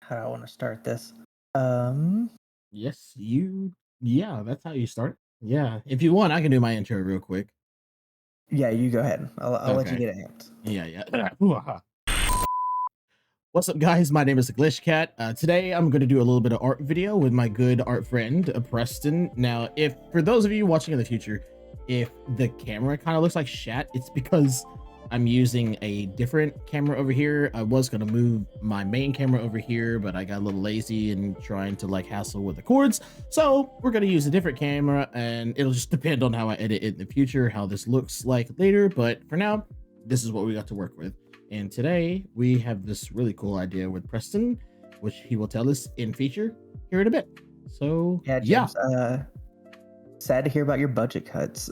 How do I want to start this? Um, Yes, yeah, that's how you start. Yeah. If you want, I can do my intro real quick. yeah, you go ahead. I'll let you Okay. get amped. Yeah, yeah. What's up, guys? My name is GlitchKat. Today, I'm going to do a little bit of art video with my good art friend, Preston. Now, if for those of you watching in the future, if the camera kind of looks like shat, it's because I'm using a different camera over here. I was going to move my main camera over here, but I got a little lazy and trying to like hassle with the cords. So we're going to use a different camera, and it'll just depend on how I edit it in the future, how this looks like later. But for now, this is what we got to work with. And today we have this really cool idea with Preston, which he will tell us in feature here in a bit. So Yeah, yeah. James. Sad to hear about your budget cuts.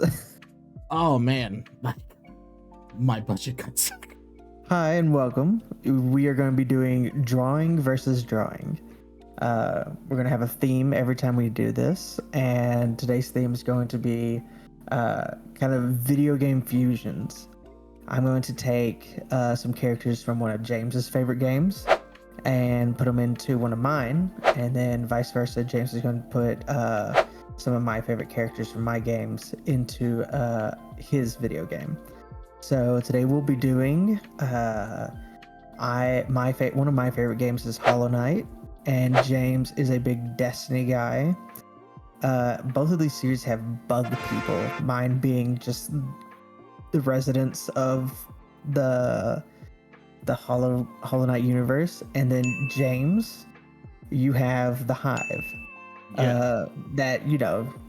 Oh man, like my budget cuts. Hi and welcome. We are going to be doing drawing versus drawing. We're going to have a theme every time we do this, and today's theme is going to be kind of video game fusions. I'm going to take some characters from one of James's favorite games and put them into one of mine, and then vice versa. James is going to put some of my favorite characters from my games into his video game. So today we'll be doing one of my favorite games is Hollow Knight, and James is a big Destiny guy. Both of these series have bug people, mine being just the residents of the Hollow Knight universe, and then James, you have the Hive. Yeah. That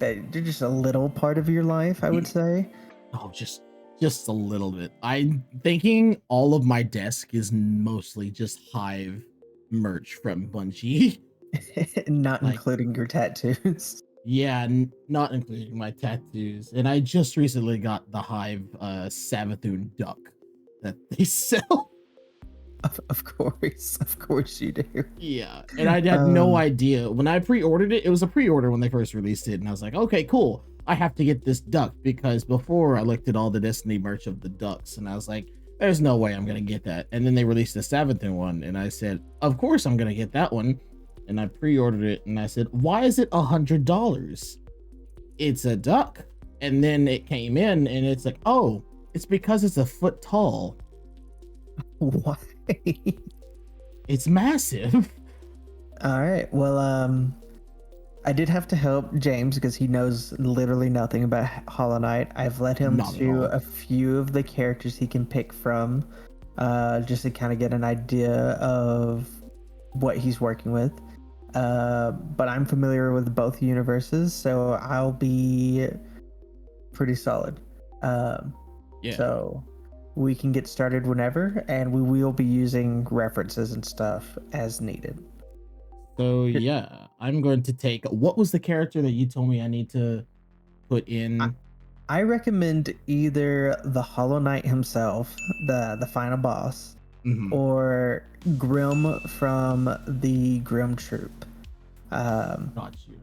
that they're just a little part of your life, I would say. Oh, just a little bit. I'm thinking all of my desk is mostly just Hive merch from Bungie. Not Like, including your tattoos. yeah, not including my tattoos. And I just recently got the Hive Savathun duck that they sell. Of course you do. Yeah, and I had no Um, idea when I pre-ordered it. It was a pre-order when they first released it, and I was like, okay, cool. I have to get this duck because before I looked at all the Destiny merch of the ducks, and I was like, there's no way I'm gonna get that. And then they released the Savathun one, and I said, of course I'm gonna get that one. And I pre-ordered it, and I said, why is it $100? It's a duck. And then it came in, and it's like, oh, it's because it's a foot tall. why? It's massive. All right. Well, I did have to help James because he knows literally nothing about Hollow Knight. I've led him Not at to all. a few of the characters he can pick from, just to kind of get an idea of what he's working with. But I'm familiar with both universes, so I'll be pretty solid. Um, Yeah. so we can get started whenever, and we will be using references and stuff as needed. So yeah, I'm going to take, what was the character that you told me I need to put I, in? I recommend either the Hollow Knight himself, the final boss, Mhm. or Grim from the Grim Troop. Um, Got you.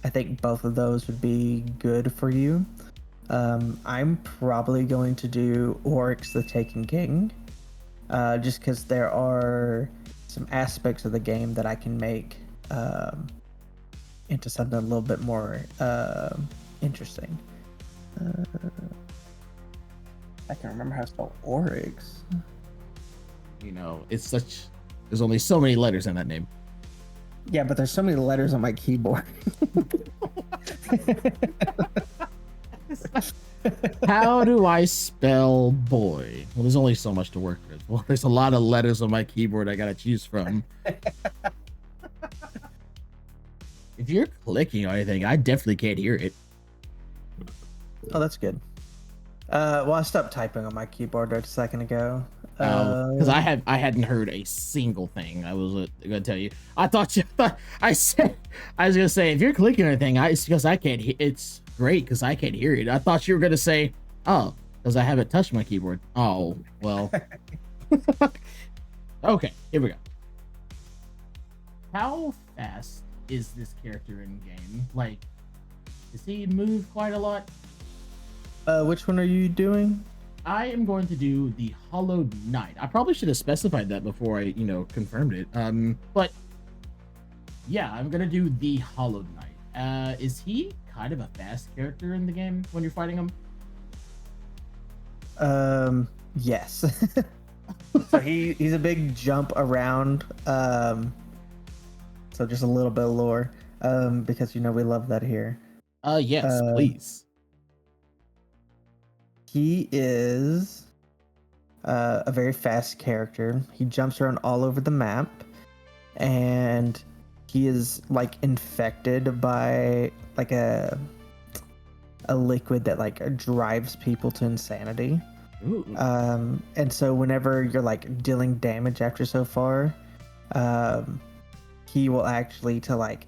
I think both of those would be good for you. I'm probably going to do Oryx the Taken King, just because there are some aspects of the game that I can make into something a little bit more interesting. I can remember how to spell Oryx. You know, it's such, there's only so many letters in that name. Yeah, but there's so many letters on my keyboard. How do I spell boy? Well, there's only so much to work with. Well, there's a lot of letters on my keyboard I gotta choose from. If you're clicking or anything, I definitely can't hear it. Oh, that's good. Well, I stopped typing on my keyboard a second ago. Because I hadn't heard a single thing. I was gonna tell you. I thought you. I said I was gonna say if you're clicking or anything, it's because I can't. It's great because I can't hear it. I thought you were gonna say, oh, because I haven't touched my keyboard. Oh well. Okay, here we go. How fast is this character in game? Like, does he move quite a lot? Which one are you doing? I am going to do the Hollow Knight. I probably should have specified that before I, confirmed it. But Yeah, I'm gonna do the Hollow Knight. Is he kind of a fast character in the game when you're fighting him? Yes. So he's a big jump around. So just a little bit of lore. Because we love that here. Yes, Uh, please. he is a very fast character. He jumps around all over the map, and he is like infected by like a liquid that like drives people to insanity. Ooh. And so whenever you're like dealing damage after so far, he will actually to like,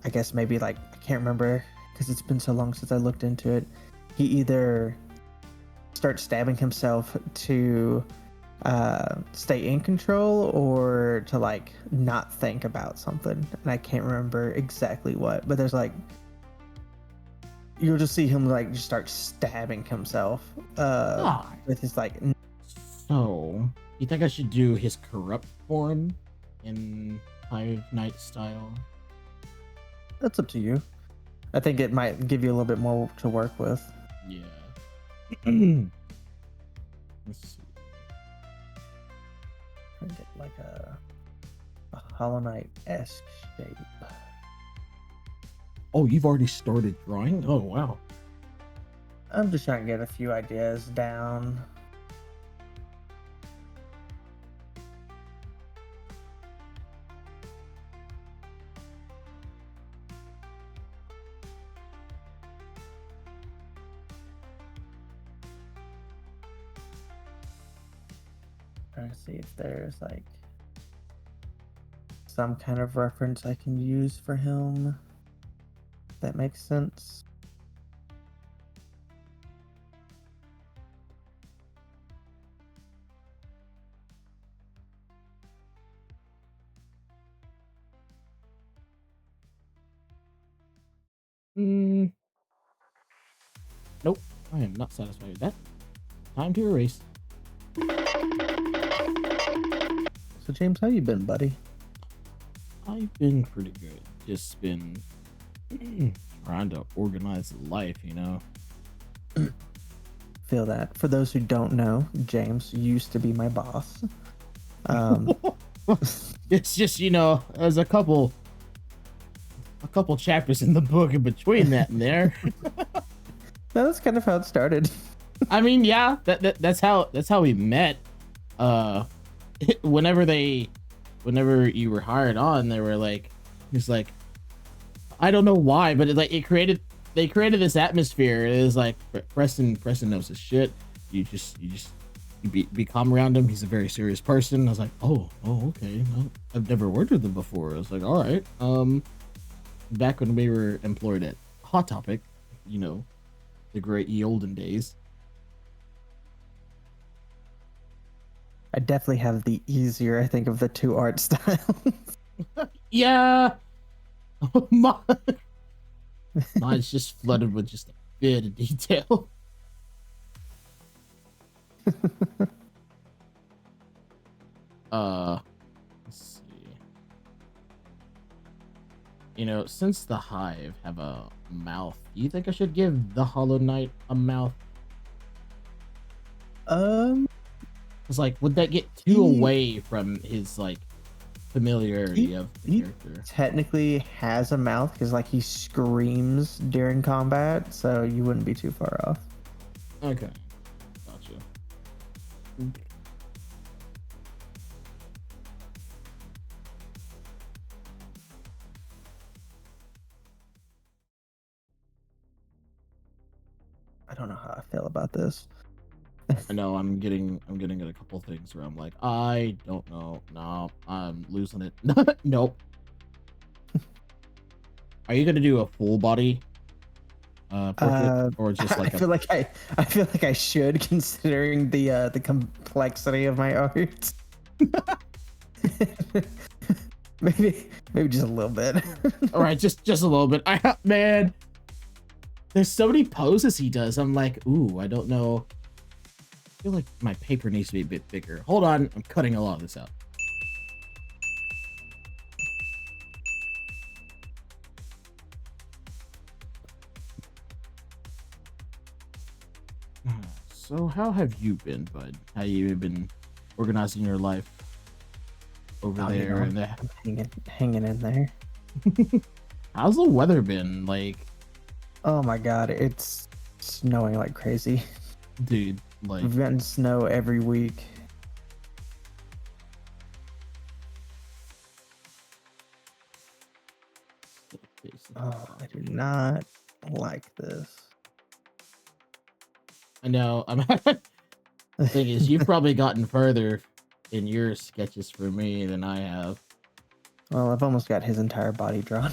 I guess maybe like, I can't remember because it's been so long since I looked into it. He either starts stabbing himself to stay in control or to like not think about something. And I can't remember exactly what, but there's like, you'll just see him like just start stabbing himself with his like. So, you think I should do his corrupt form in Hive Knight style? That's up to you. I think it might give you a little bit more to work with. Yeah. Let's see. Try to get like a Hollow Knight-esque shape. Oh, you've already started drawing? Oh, wow. I'm just trying to get a few ideas down. Trying to see if there's like some kind of reference I can use for him. If that makes sense. Nope. I am not satisfied with that. Time to erase. So James, how you been, buddy? I've been pretty good. Just been trying to organize life, Feel that. For those who don't know, James used to be my boss. It's just, there's a couple chapters in the book in between that and there. No, that's kind of how it started. I mean, yeah, that's how we met. Whenever you were hired on, they were like, it's like, I don't know why, but they created this atmosphere. It is like Preston knows his shit. You be calm around him. He's a very serious person. I was like, oh, okay. No, I've never worked with him before. I was like, all right. Back when we were employed at Hot Topic, the great ye olden days. I definitely have the easier, I think, of the two art styles. Yeah. Mine's just flooded with just a bit of detail. Let's see. Since the Hive have a mouth, do you think I should give the Hollow Knight a mouth? It's like, would that get too away from his like familiarity of the character? Technically has a mouth because like he screams during combat, so you wouldn't be too far off. Okay, gotcha. I don't know how I feel about this. I know I'm getting at a couple things where I'm like, I don't know. No, I'm losing it. Nope. Are you gonna do a full body portrait or just like I feel like I should, considering the complexity of my art. maybe just a little bit. All right, just a little bit. Man, there's so many poses he does. I'm like, ooh, I don't know. I feel like my paper needs to be a bit bigger. Hold on, I'm cutting a lot of this out. So how have you been, bud? How you been organizing your life over there? And I'm hanging in there. how's the weather been? Like, Oh my god, it's snowing like crazy. dude, like, We've gotten snow every week. Oh, I do not like this. I know. The thing is, you've probably gotten further in your sketches for me than I have. Well, I've almost got his entire body drawn.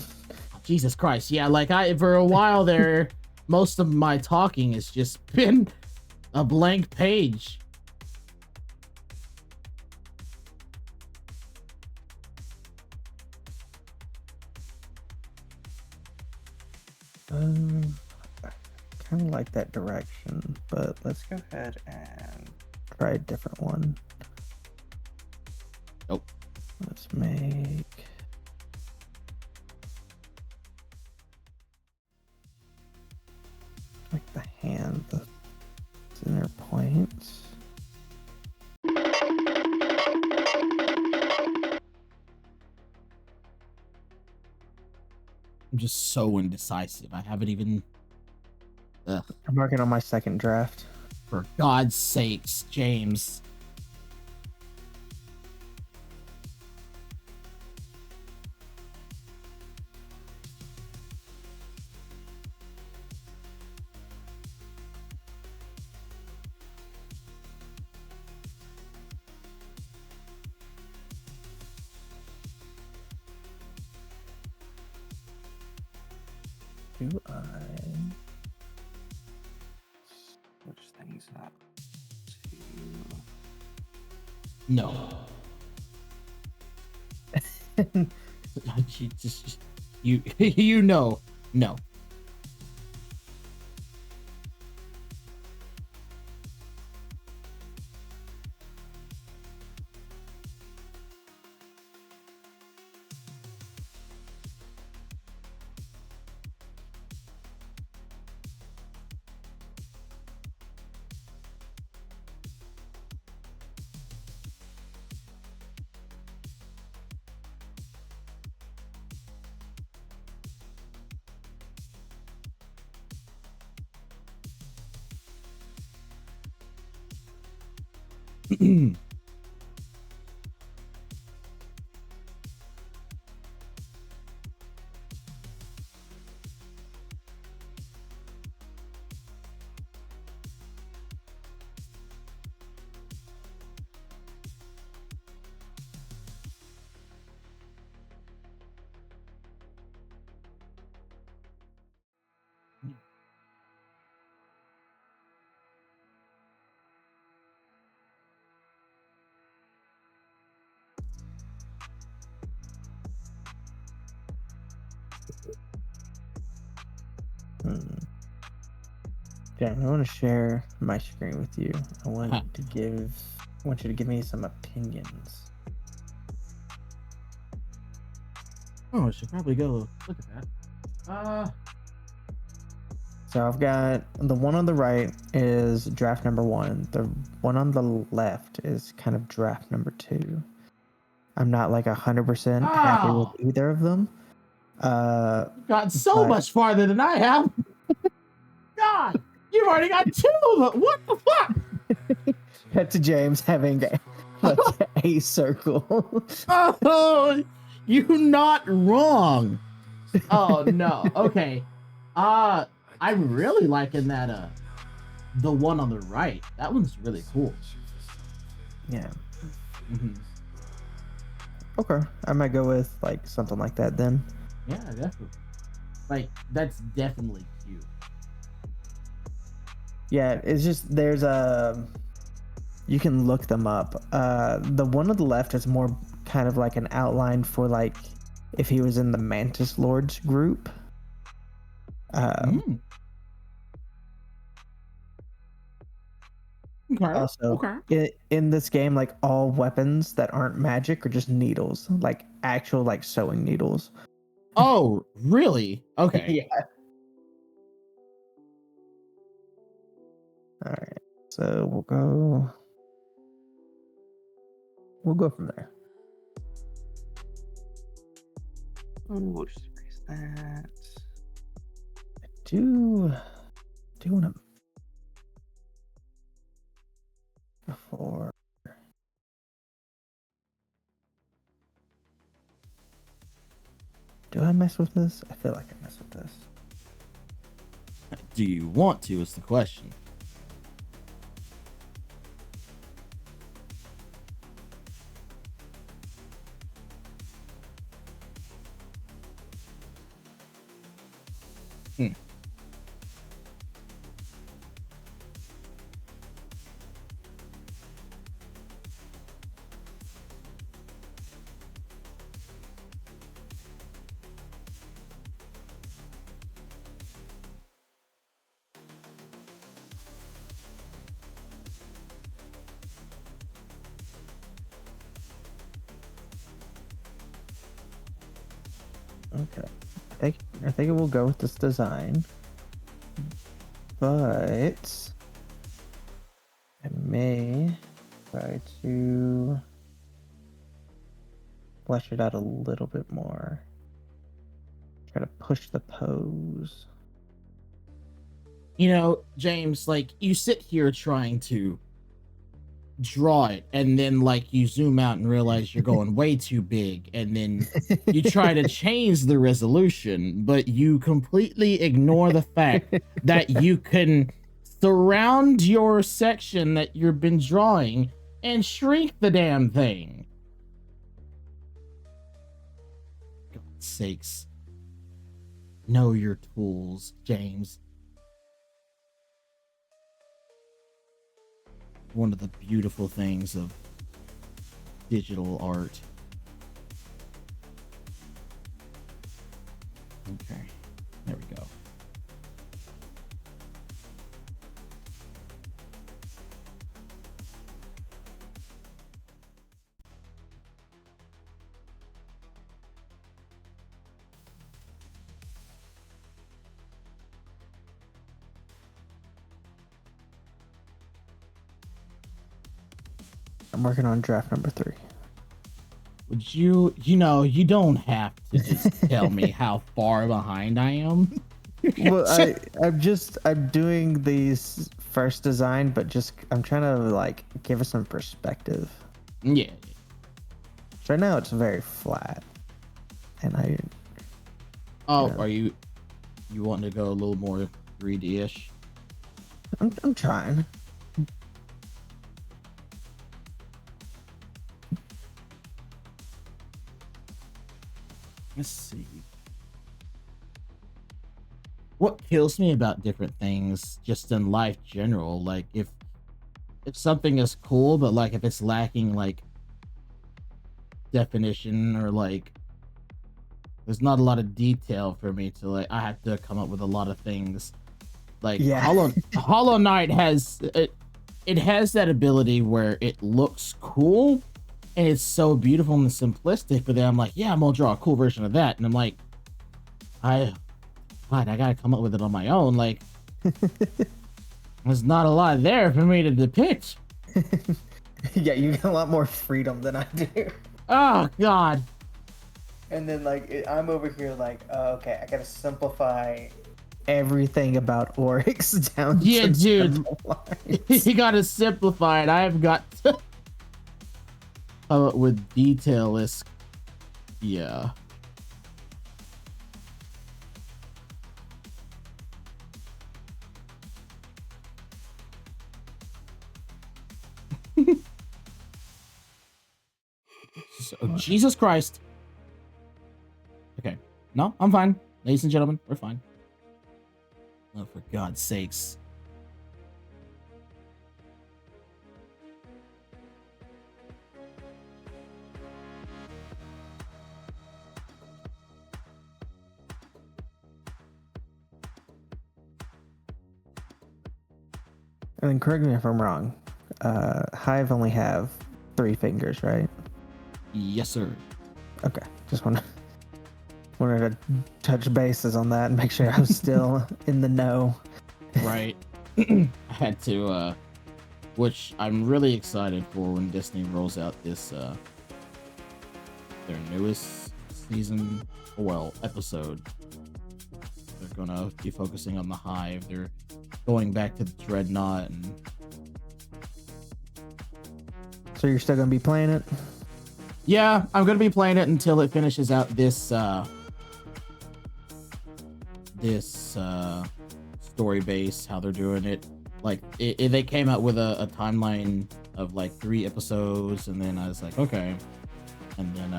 Jesus Christ. Yeah, like for a while there, most of my talking has just been a blank page. I kind of like that direction, but let's go ahead and try a different one. Oh. Let's make... like the hand, the center points. I'm just so indecisive. I haven't even... Ugh. I'm working on my second draft. For God's sakes, James. Do I switch things up to... No. You know, no. Yeah, I want to share my screen with you. I want you to give me some opinions. Oh, I should probably go look at that. So I've got the one on the right is draft number 1. The one on the left is kind of draft number 2. I'm not like 100% happy with either of them. Got so much farther than I have. God, you've already got 2 of them. What the fuck? Cut to James having a circle. Oh, you're not wrong. Oh no. Okay. I'm really liking that. The one on the right. That one's really cool. Yeah. Mm-hmm. Okay, I might go with like something like that then. Yeah, definitely. Like that's definitely cute. Yeah, it's just there's a... you can look them up. The one on the left is more kind of like an outline for like if he was in the Mantis Lords group. Okay. Also, in this game, like all weapons that aren't magic are just needles, like actual like sewing needles. Oh, really? Okay. Yeah. All right. So we'll go from there. We'll just erase that. I do want to before. Do I mess with this? I feel like I mess with this. Do you want to is the question. Okay. I think it will go with this design. But I may try to flesh it out a little bit more. Try to push the pose. You know, James, like, you sit here trying to draw it, and then like you zoom out and realize you're going way too big, and then you try to change the resolution, but you completely ignore the fact that you can surround your section that you've been drawing and shrink the damn thing. For God's sakes. Know your tools, James. One of the beautiful things of digital art. Okay, there we go. I'm working on draft number 3. Would you know, you don't have to just tell me how far behind I am. Well, I'm doing these first design, but I'm trying to like give it some perspective. Yeah. So right now it's very flat, and Are you wanting to go a little more 3D-ish? I'm trying. Let's see. What kills me about different things just in life general, like if something is cool, but like if it's lacking like definition, or like there's not a lot of detail for me to like, I have to come up with a lot of things. Like Hollow Knight has it has that ability where it looks cool and it's so beautiful and simplistic, but then I'm like, yeah, I'm gonna draw a cool version of that, and I'm like, I gotta come up with it on my own. Like, there's not a lot there for me to depict. Yeah, you get a lot more freedom than I do. Oh God. And then like I'm over here like, okay, I gotta simplify everything about Oryx down. Yeah, dude. You gotta simplify it. I've got to come up with detail is, yeah. So, Jesus Christ. Okay. No, I'm fine. Ladies and gentlemen, we're fine. Oh, for God's sakes. And then correct me if I'm wrong. Hive only have 3 fingers, right? Yes, sir. Okay. Just wanted to touch bases on that and make sure I was still in the know. Right. I had to which I'm really excited for when Disney rolls out this their newest season, well, episode. They're gonna be focusing on the Hive. They're going back to the Dreadnought, and So you're still gonna be playing it? yeah, I'm gonna be playing it until it finishes out this story base, how they're doing it. Like they came out with a timeline of like 3 episodes, and then I was like, okay. And then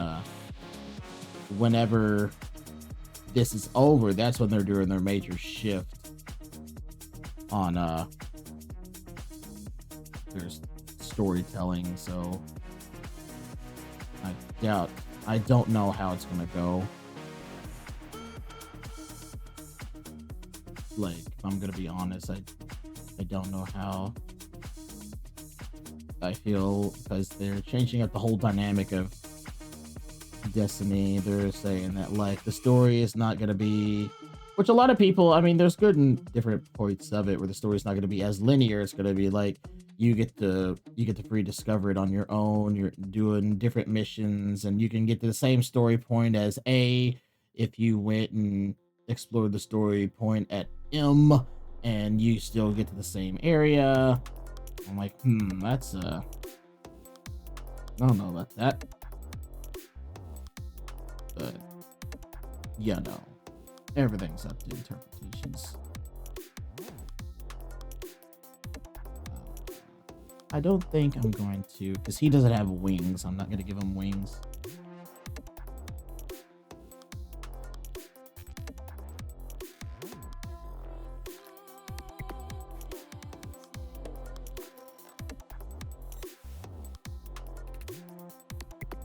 whenever this is over, that's when they're doing their major shift on their storytelling. So I don't know how it's gonna go. Like, if I'm gonna be honest, I don't know how. I feel because they're changing up the whole dynamic of Destiny. They're saying that like the story is not gonna be, which a lot of people, I mean, there's good and different points of it where the story's not gonna be as linear. It's gonna be like you get to free discover it on your own. You're doing different missions, and you can get to the same story point as A if you went and explored the story point at M, and you still get to the same area. I'm like, that's I don't know about that. But yeah, no. Everything's up to interpretations. I don't think I'm going to, because he doesn't have wings. I'm not going to give him wings.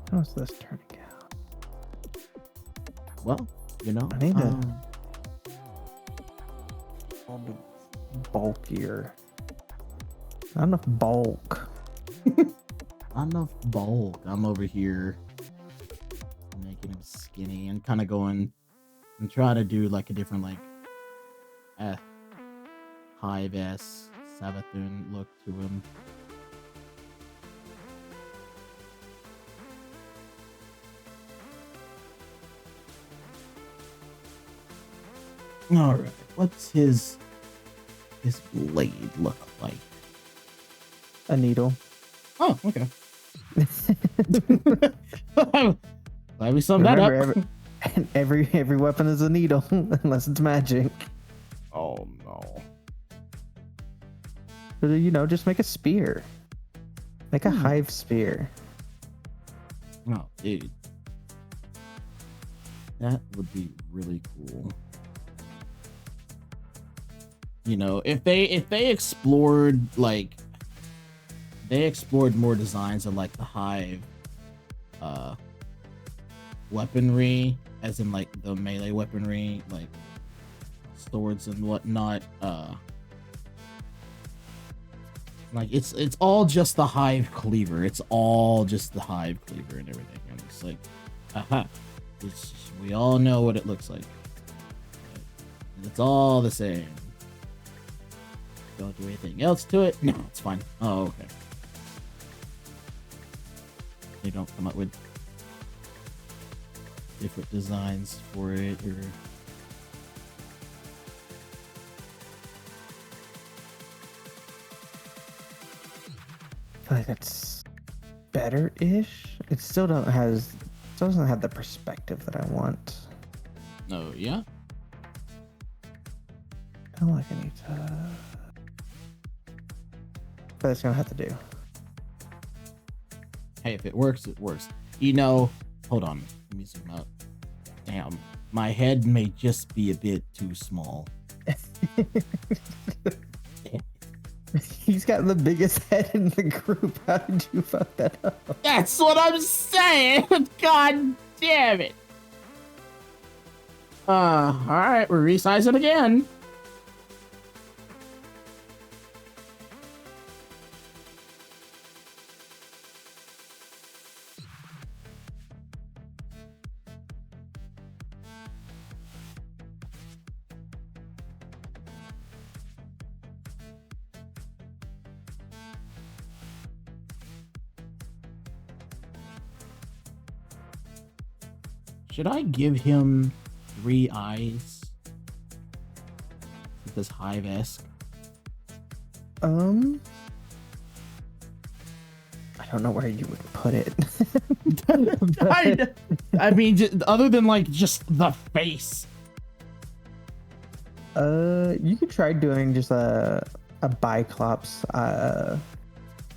How's this turning out? Well, you know, I need to bulkier. Not enough bulk. not enough bulk. I'm over here making him skinny and kind of going and try to do like a different like Hive-esque Sabathun look to him. All right, what's his blade look like? A needle. Oh, okay. Glad we summed that up. Every weapon is a needle unless it's magic. Oh no. But, you know, just make a spear. Make a hive spear. Oh, dude. That would be really cool. You know, if they explored like more designs of like the Hive weaponry, as in like the melee weaponry, like swords and whatnot, like it's all just the Hive cleaver. It's all just the Hive cleaver and everything. And it's like, aha, we all know what it looks like. It's all the same. Don't do anything else to it. No, it's fine. Oh, okay. They don't come up with different designs for it, or I feel like it's better-ish. It still doesn't have the perspective that I want. no, yeah. I feel like I need to. But it's gonna have to do. Hey, if it works, it works. You know, hold on. Let me zoom out. Damn, my head may just be a bit too small. He's got the biggest head in the group. How did you fuck that up? That's what I'm saying. God damn it. All right, we're resizing again. Should I give him 3 eyes? With this Hive-esque. I don't know where you would put it. I mean, other than like just the face. You could try doing just a Biclops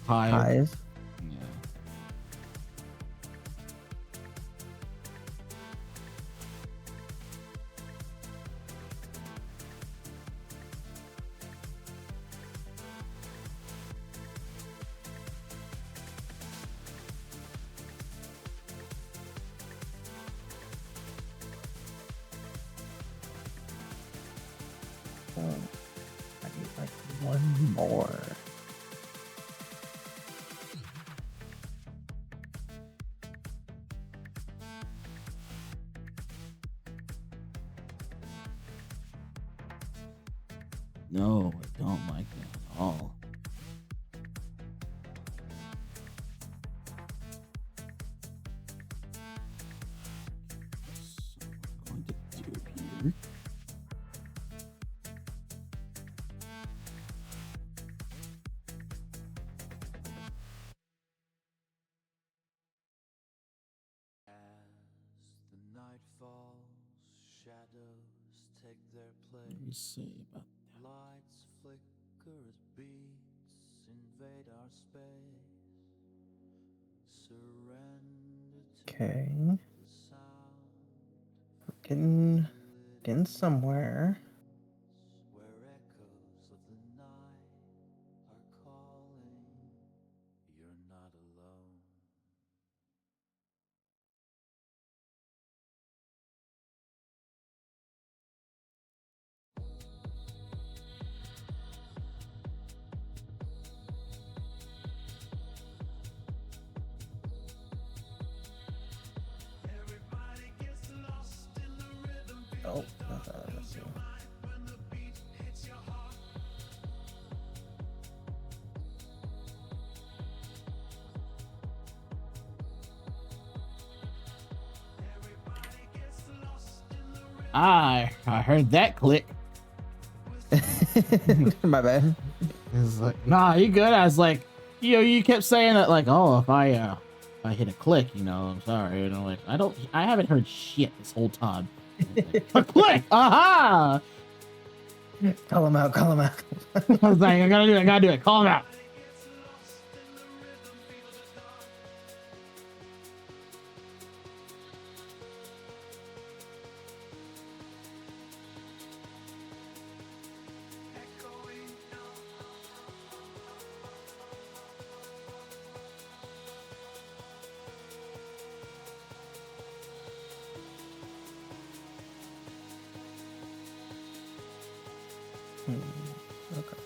hive. Yeah. I need like one more. No, I don't like that at all. So what I'm going to do here. Let me see about that. Lights flicker as beats invade our space. Surrender to Okay, the sound getting somewhere. where echoes of the night are calling. You're not alone. Oh, let's see. I heard that click. My bad. It's like, nah, you good. I was like, you kept saying that, like, oh, if I hit a click, I'm sorry. And I'm like, I haven't heard shit this whole time. Like, a click, aha! Call him out. Call him out. I was like, I gotta do it. Call him out. Okay.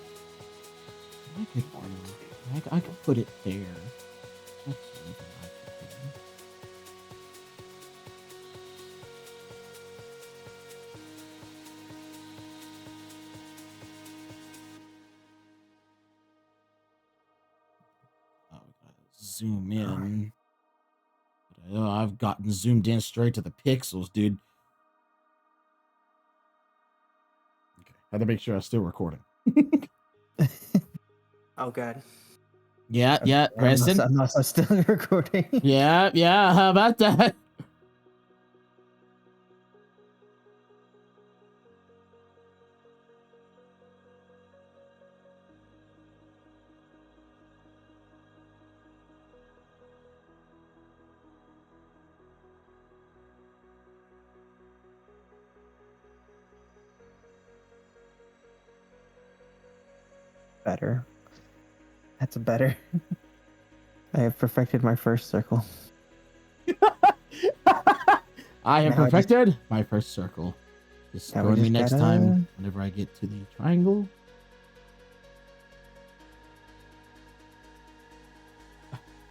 I could put it there. That's something I could do. Oh, we gotta zoom in. But I've gotten zoomed in straight to the pixels, dude. Okay, had to make sure I was still recording. Oh god. Yeah, Preston. I'm not still recording. Yeah. How about that? Better. That's better. I have perfected my first circle. I have Now I just- perfected my first circle. Just Now we join me just next gotta- time whenever I get to the triangle.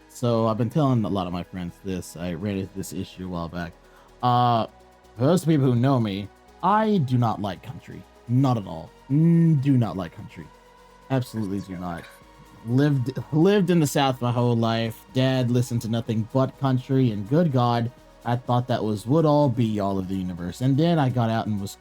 So I've been telling a lot of my friends this. I ran into this issue a while back. For those people who know me, I do not like country. Not at all. Do not like country. Absolutely do not. Lived in the South my whole life. Dad listened to nothing but country, and good God, I thought that would all be all of the universe. And then I got out and was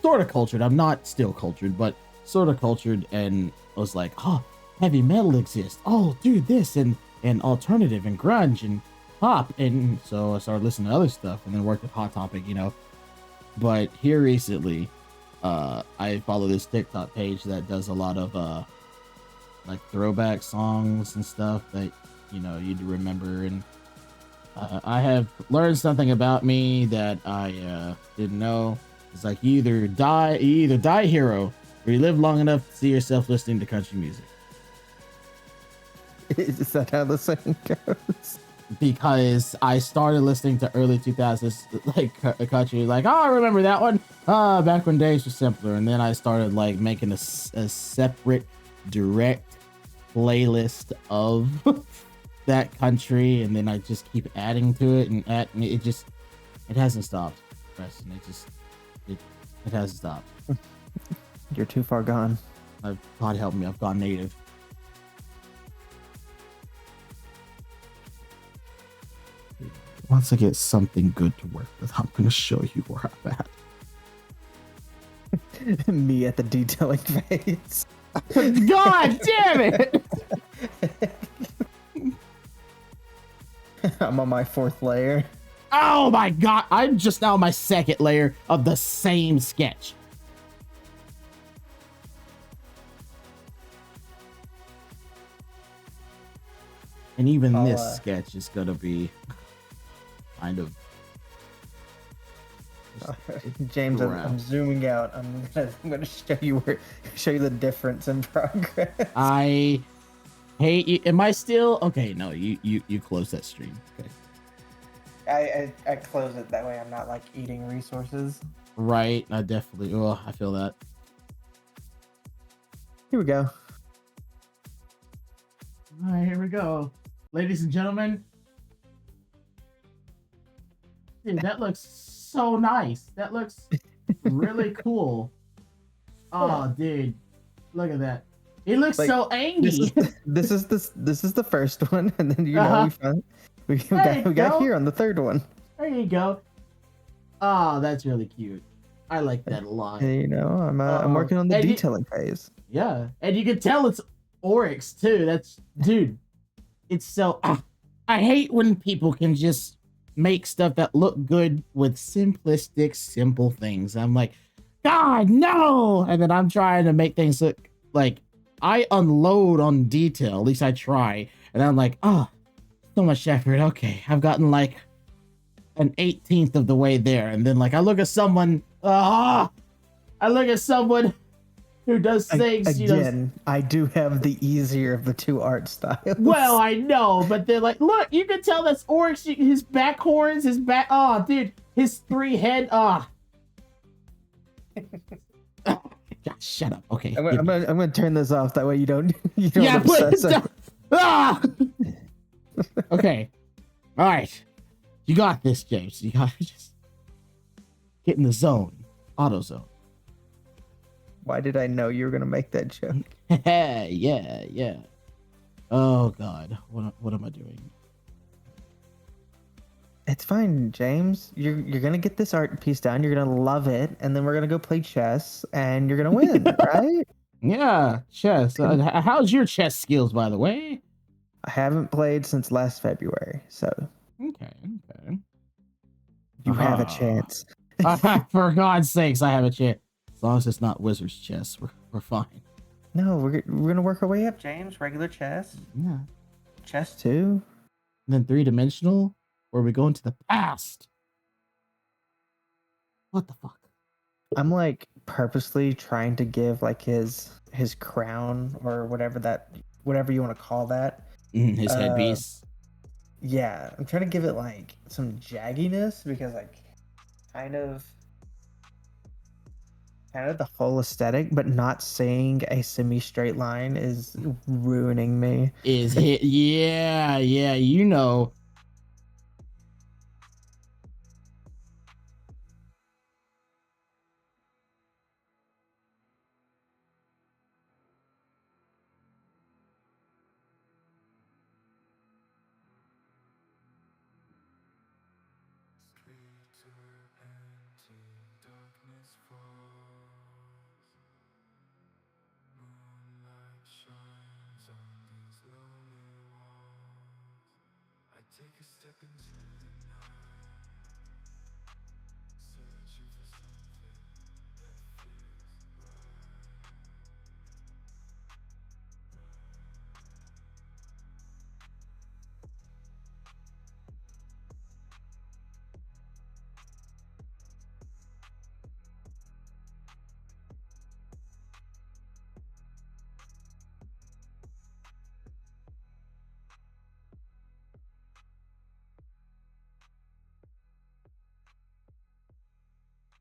sort of cultured. I'm not still cultured, but sort of cultured, and was like, oh, heavy metal exists. Oh, dude, this and alternative and grunge and pop. And so I started listening to other stuff and then worked with Hot Topic, you know. But here recently, I follow this TikTok page that does a lot of like throwback songs and stuff that, you know, you'd remember. And I have learned something about me that I didn't know. It's like you either die a hero, or you live long enough to see yourself listening to country music. Is that how the saying goes? Because I started listening to early 2000s like country, like, oh, I remember that one. Back when days were simpler. And then I started like making a separate direct playlist of that country, and then I just keep adding to it, and it hasn't stopped, Preston. It hasn't stopped. You're too far gone. God help me, I've gone native. Once I get something good to work with, I'm gonna show you where I'm at. Me at the detailing phase. God damn it! I'm on my 4th layer. Oh my god, I'm just now on my 2nd layer of the same sketch. And even this sketch is gonna be kind of James, I'm zooming out. I'm gonna show you the difference in progress. I hate you. Am I still okay? No, you close that stream. Okay. I close it that way. I'm not like eating resources. Right. I definitely. Oh, I feel that. Here we go. All right, here we go, ladies and gentlemen. Dude, that looks so nice. That looks really cool. Oh, dude, look at that. It looks like, so angry. This is the first one, and then we got here on the 3rd one. There you go. Oh, that's really cute. I like that a lot. You know, I'm working on the detailing phase. Yeah, and you can tell it's Oryx too. That's, dude. It's so. I hate when people can just make stuff that look good with simplistic, simple things. I'm like, God, no! And then I'm trying to make things look like I unload on detail. At least I try. And I'm like, oh, so much effort. Okay, I've gotten like an 18th of the way there. And then like I look at someone who does things, again, I do have the easier of the 2 art styles. Well, I know, but they're like, look, you can tell that's Oryx. His back horns, oh, dude, his 3 head, God, shut up. Okay, I'm gonna turn this off. That way you don't obsess. Okay, all right, you got this, James. You got to just get in the zone, auto zone. Why did I know you were gonna make that joke? Yeah. Oh God, what am I doing? It's fine, James. You're gonna get this art piece done. You're gonna love it, and then we're gonna go play chess, and you're gonna win, right? Yeah, chess. How's your chess skills, by the way? I haven't played since last February, so okay. You have a chance. For God's sakes, I have a chance. As long as it's not wizard's chess, we're fine. No, we're gonna work our way up, James. Regular chess. Yeah. Chess 2. And then 3-dimensional, or we go into the past. What the fuck? I'm like purposely trying to give like his crown or whatever you want to call that. His headpiece. Yeah, I'm trying to give it like some jagginess because like kind of the whole aesthetic, but not seeing a semi-straight line is ruining me. Yeah, you know.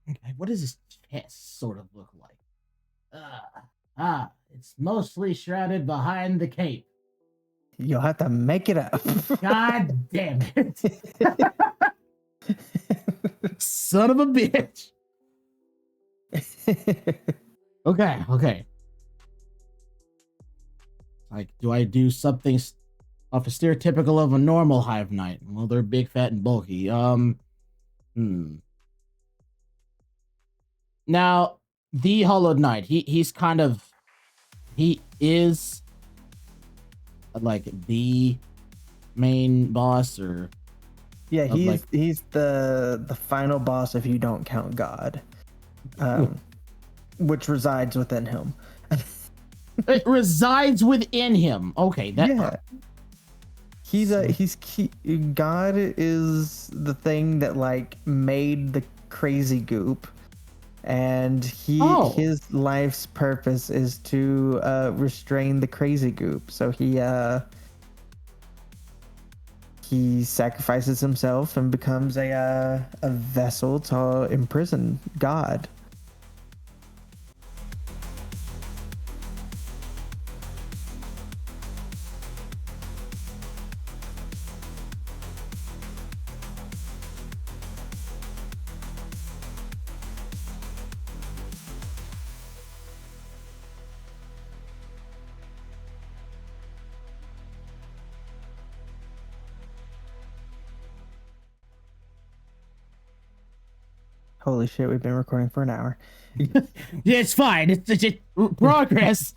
Okay, what does his chest sort of look like? It's mostly shrouded behind the cape. You'll have to make it up. God damn it. Son of a bitch. Okay. Like, do I do something off a stereotypical of a normal Hive Knight? Well, they're big, fat, and bulky. Now, the Hollow Knight, he is like the main boss, or Yeah, Of, like- he's the final boss if you don't count God, which resides within him. it resides within him. Okay, that Yeah. God is the thing that like made the crazy goop, and his life's purpose is to restrain the crazy goop. So he sacrifices himself and becomes a vessel to imprison God. Holy shit, we've been recording for an hour. yeah, it's fine. It's progress.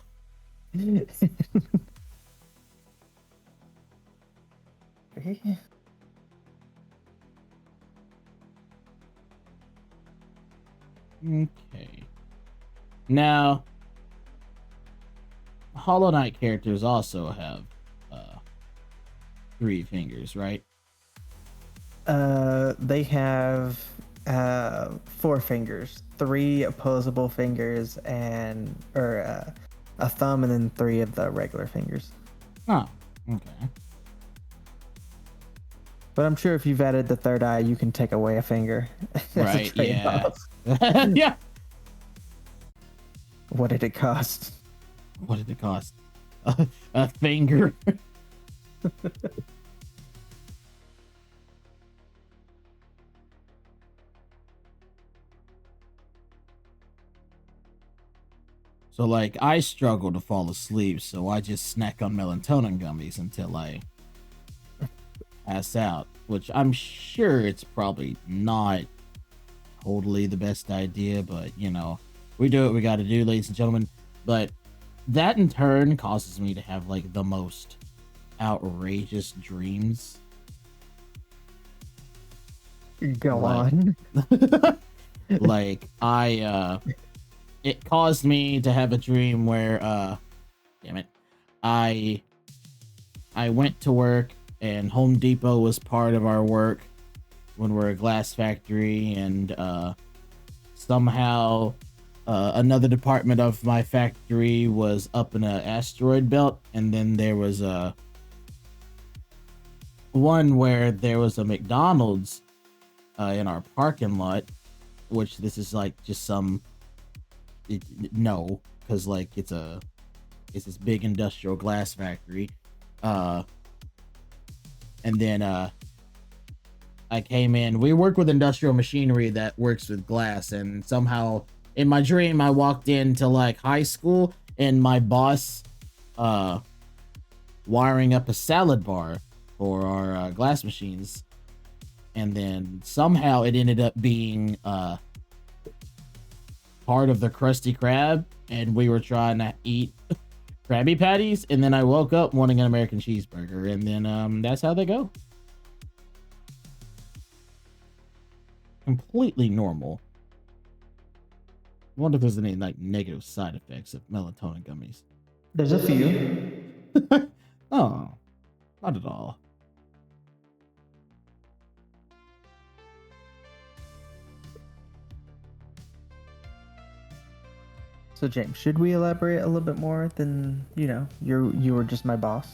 Okay. Now, Hollow Knight characters also have 3 fingers, right? They have 4 fingers, 3 opposable fingers, or a thumb, and then 3 of the regular fingers. Oh, okay. But I'm sure if you've added the third eye, you can take away a finger. as a Right, yeah. trade-off. Yeah. What did it cost? What did it cost? A finger. So, like, I struggle to fall asleep, so I just snack on melatonin gummies until I pass out, which I'm sure it's probably not totally the best idea, but, you know, we do what we gotta do, ladies and gentlemen. But that, in turn, causes me to have, like, the most outrageous dreams. Go Like- on. Like, it caused me to have a dream where damn it, I went to work and Home Depot was part of our work when we're a glass factory, and somehow another department of my factory was up in an asteroid belt, and then there was one where there was a McDonald's in our parking lot, which this is like just some no, because like it's this big industrial glass factory, and then I came in. We work with industrial machinery that works with glass, and somehow in my dream I walked into like high school, and my boss wiring up a salad bar for our glass machines, and then somehow it ended up being part of the Krusty Krab, and we were trying to eat Krabby Patties, and then I woke up wanting an American cheeseburger, and then that's how they go. completely normal. I wonder if there's any like negative side effects of melatonin gummies. There's a few. Oh, not at all. So James, should we elaborate a little bit more than, you know, you were just my boss?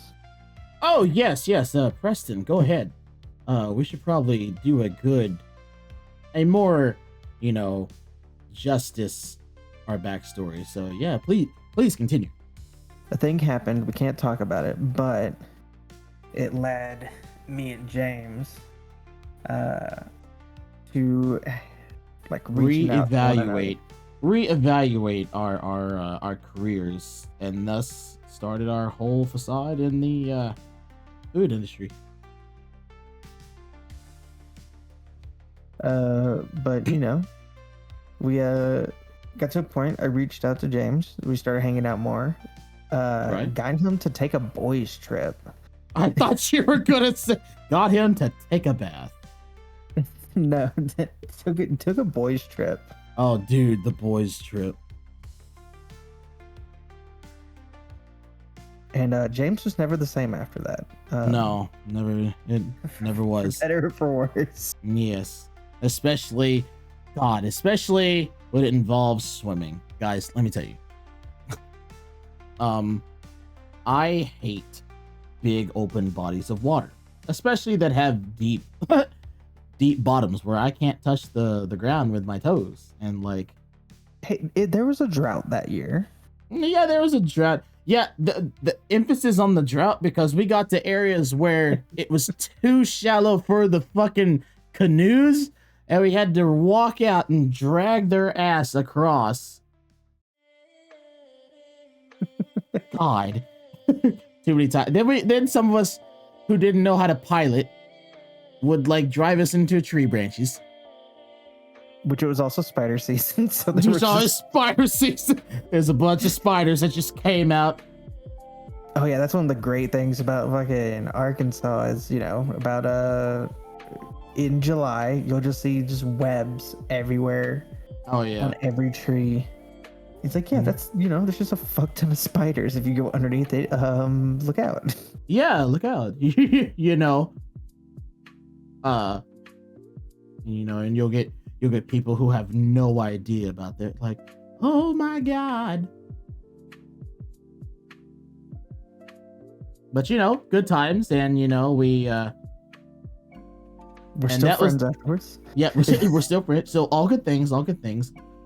Oh, yes. Preston, go ahead. We should probably do a more, you know, justice our backstory. So yeah, please continue. A thing happened, we can't talk about it, but it led me and James to like reaching out to one another. reevaluate our careers, and thus started our whole facade in the food industry. But you know, we got to a point. I reached out to James. We started hanging out more. Right. Got him to take a boys trip. I thought you were gonna say got him to take a bath. No, took a boys trip. Oh, dude, the boys trip. And James was never the same after that. No, never. It never was. For better or for worse. Yes, especially when it involves swimming, guys. Let me tell you. I hate big open bodies of water, especially that have deep bottoms where I can't touch the ground with my toes. And like, Hey, there was a drought that year. yeah, there was a drought. Yeah, the emphasis on the drought because we got to areas where it was too shallow for the fucking canoes, and we had to walk out and drag their ass across. God, too many times. Then some of us who didn't know how to pilot would like drive us into tree branches. Which it was also spider season, so there was There's just... spider season. There's a bunch of spiders that just came out. Oh yeah, that's one of the great things about fucking Arkansas is, you know, about in July you'll just see just webs everywhere. Oh yeah. On every tree. It's like, yeah, that's, you know, there's just a fuck ton of spiders. If you go underneath it, look out. Yeah, look out. You know. You know, and you'll get people who have no idea about that, like, oh my god. But you know, good times, and you know, we're still friends afterwards. Yeah, we're still friends. So all good things.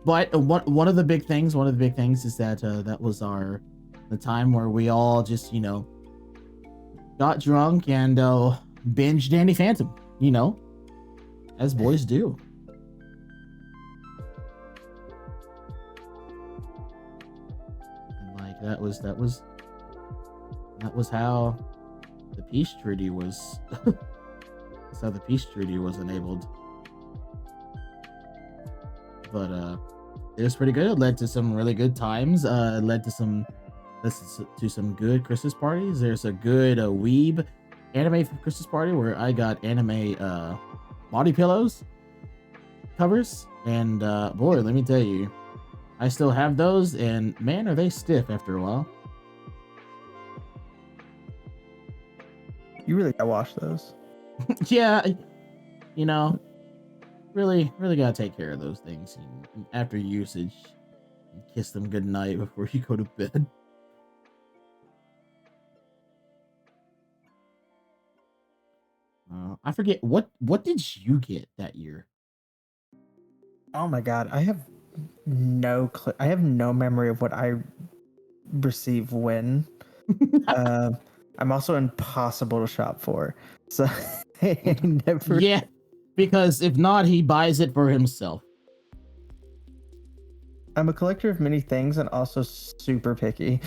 But one of the big things is that that was the time where we all just, you know, got drunk and binged Danny Phantom, you know, as boys do. And like that was how the peace treaty was. That's how the peace treaty was enabled. But it was pretty good. It led to some really good times. It led to some good Christmas parties. There's a good weeb anime for Christmas party where I got anime body pillows covers, and boy, let me tell you, I still have those, and man, are they stiff after a while. You really gotta wash those. Yeah, you know, really gotta take care of those things after usage. Kiss them good night before you go to bed. I forget what did you get that year? Oh my god, I have no memory of what I received when. I'm also impossible to shop for, so I never. Yeah, because if not, he buys it for himself. I'm a collector of many things and also super picky.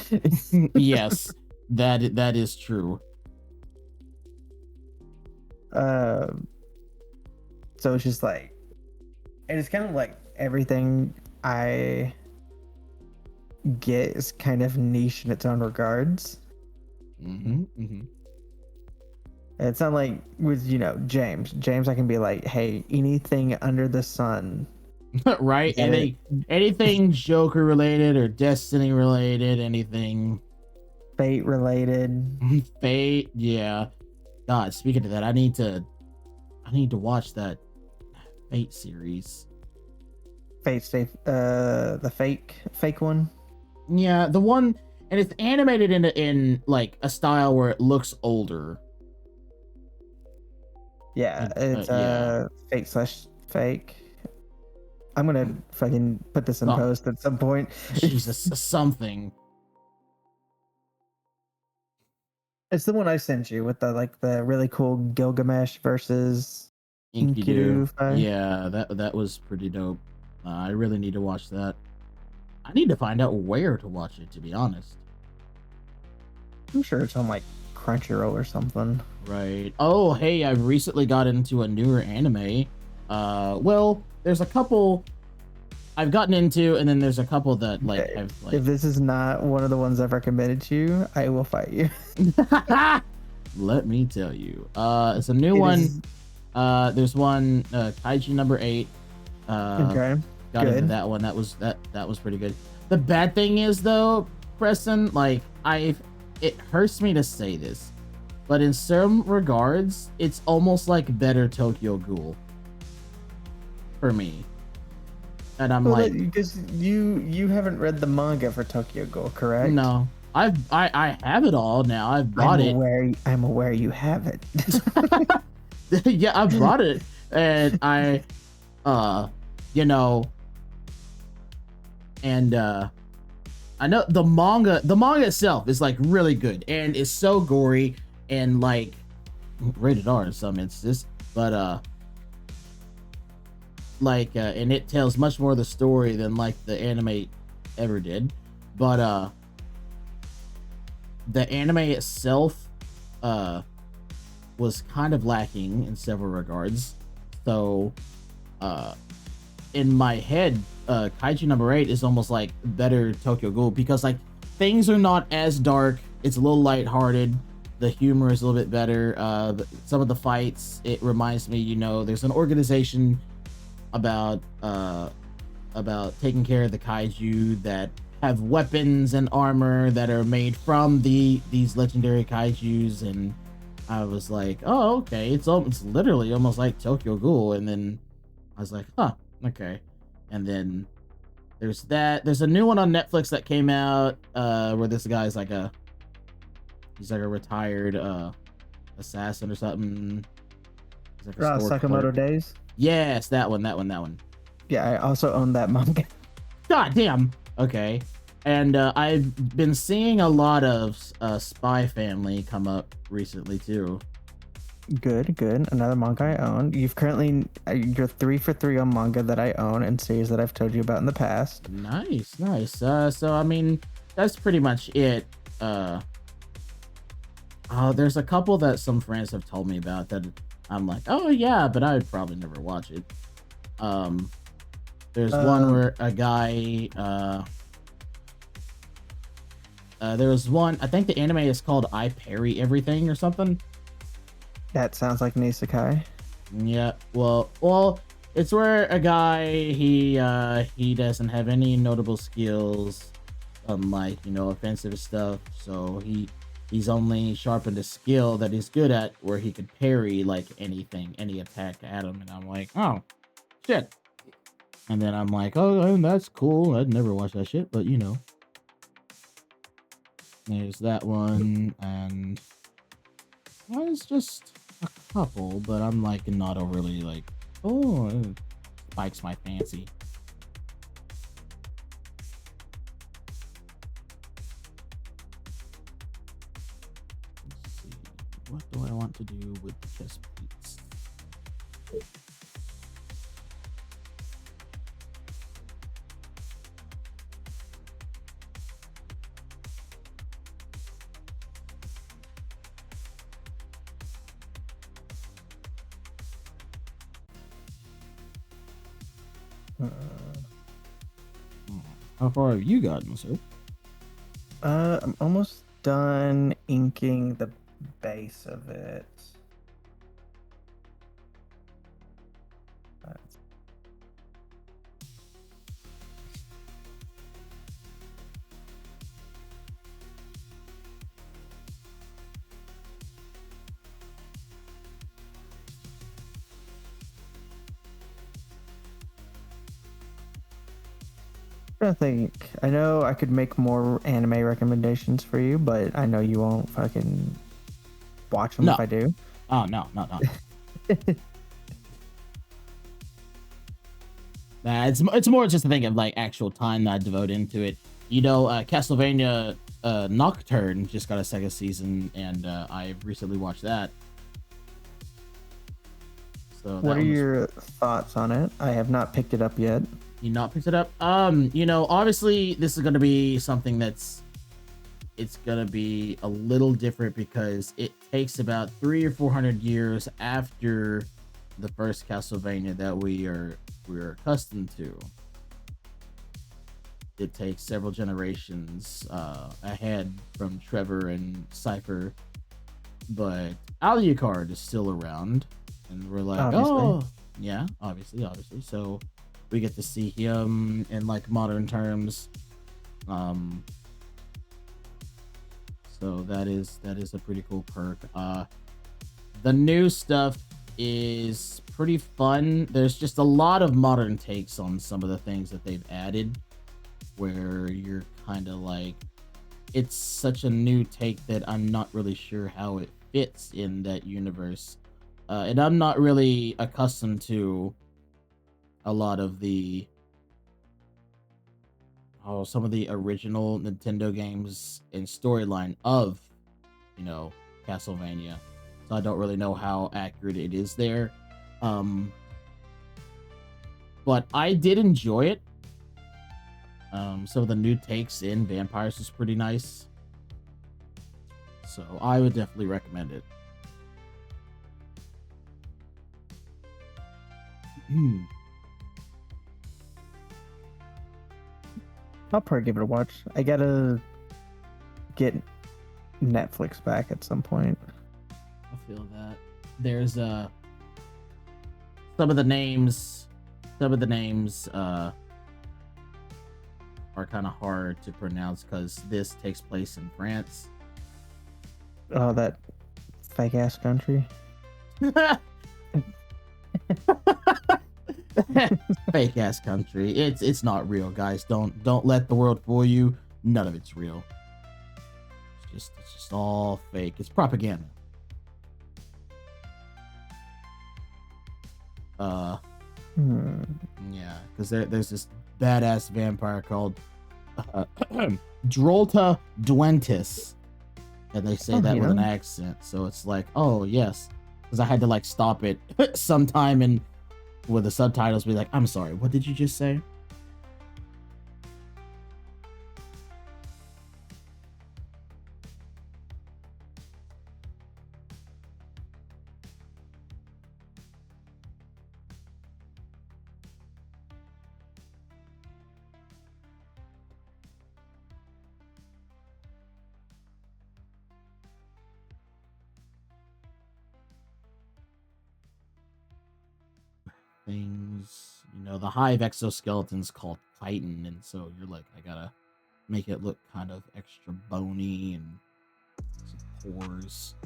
Yes, that is true. So it's just like, and it's kind of like everything I get is kind of niche in its own regards. It's not like with James. James, I can be like, hey, anything under the sun. Right? Get it? Anything Joker related or Destiny related, anything Fate related. Fate, yeah. God, speaking of that, I need to watch that Fate series. Fate safe. The fake one. Yeah, the one, and it's animated in like a style where it looks older. Yeah, it's Yeah. fake slash fake. I'm gonna fucking put this in Oh, post at some point. Jesus, something. It's the one I sent you with the really cool Gilgamesh versus Enkidu. Enkidu fight. Yeah, that was pretty dope. I really need to watch that. I need to find out where to watch it, to be honest. I'm sure it's on like Crunchyroll or something. Right. Oh, hey, I've recently got into a newer anime. Well, there's a couple I've gotten into, and then there's a couple that like Okay, I've like. if this is not one of the ones I've recommended to you, I will fight you. Let me tell you. It's a new It one. is- There's one, Kaiju number 8. okay. Got into Good. that one. That was pretty good. The bad thing is though, Preston, like it hurts me to say this, but in some regards, it's almost like better Tokyo Ghoul for me. And I'm Well, like, because you haven't read the manga for Tokyo Ghoul, correct? no, I have it all now. I've bought it. I'm aware you have it. Yeah, I bought it, and you know, and I know the manga itself is like really good and is so gory and like rated R in some instances, but and it tells much more of the story than like the anime ever did, but the anime itself was kind of lacking in several regards. So in my head, Kaiju number 8 is almost like better Tokyo Ghoul because like things are not as dark. It's a little lighthearted. The humor is a little bit better. Some of the fights, it reminds me, there's an organization about taking care of the kaiju that have weapons and armor that are made from these legendary kaijus, and I was like, oh, okay, it's literally almost like Tokyo Ghoul. And then I was like, huh, okay. And then there's a new one on Netflix that came out where this guy's like he's like a retired assassin or something. He's like a store Sakamoto clerk. Days. Yes, that one. Yeah, I also own that manga. God damn. Okay. And I've been seeing a lot of Spy Family come up recently too. Good. Another manga I own. You're 3 for 3 on manga that I own and series that I've told you about in the past. Nice. So I mean, that's pretty much it. There's a couple that some friends have told me about that I'm like, oh yeah, but I would probably never watch it. There's one where a guy there was one, I think the anime is called I Parry Everything or something. That sounds like an isekai. Yeah, well, it's where a guy, he doesn't have any notable skills, unlike, offensive stuff, so he's only sharpened a skill that he's good at where he could parry like anything, any attack at him, and I'm like, oh, shit. And then I'm like, oh, that's cool. I'd never watch that shit, but there's that one, and it's just a couple, but I'm like not overly like, oh, it spikes my fancy. Let's see, what do I want to do with the chest plates? How far have you gotten, sir? I'm almost done inking the base of it. I think I know I could make more anime recommendations for you, but I know you won't fucking watch them No. if I do. Oh no. It's more just a thing of like actual time that I devote into it. You know, Castlevania Nocturne just got a second season, and I recently watched that. So What that are one was, your thoughts on it? I have not picked it up yet. you not picked it up? You know, obviously this is gonna be something it's gonna be a little different because it takes about 300 or 400 years after the first Castlevania that we're accustomed to. It takes several generations ahead from Trevor and Cypher, but Alucard is still around, and we're like, Obviously. oh yeah, obviously. So we get to see him in like modern terms. So that is a pretty cool perk. The new stuff is pretty fun. There's just a lot of modern takes on some of the things that they've added, where you're kind of like, it's such a new take that I'm not really sure how it fits in that universe. And I'm not really accustomed to a lot of some of the original Nintendo games and storyline of, you know, Castlevania. So I don't really know how accurate it is there. But I did enjoy it. Some of the new takes in vampires is pretty nice. So I would definitely recommend it. I'll probably give it a watch. I gotta get Netflix back at some point. I feel that. There's some of the names are kind of hard to pronounce because this takes place in France. Oh, that fake ass country. Fake ass country. It's not real, guys. Don't let the world fool you. None of it's real. It's just all fake. It's propaganda. Yeah, because there's this badass vampire called Drolta Duentis, and they say that with an accent, so it's like, oh yes, because I had to like stop it sometime and with the subtitles be like, I'm sorry, what did you just say? Things, you know, the Hive exoskeleton's called Titan, and so you're like, I gotta make it look kind of extra bony and some pores,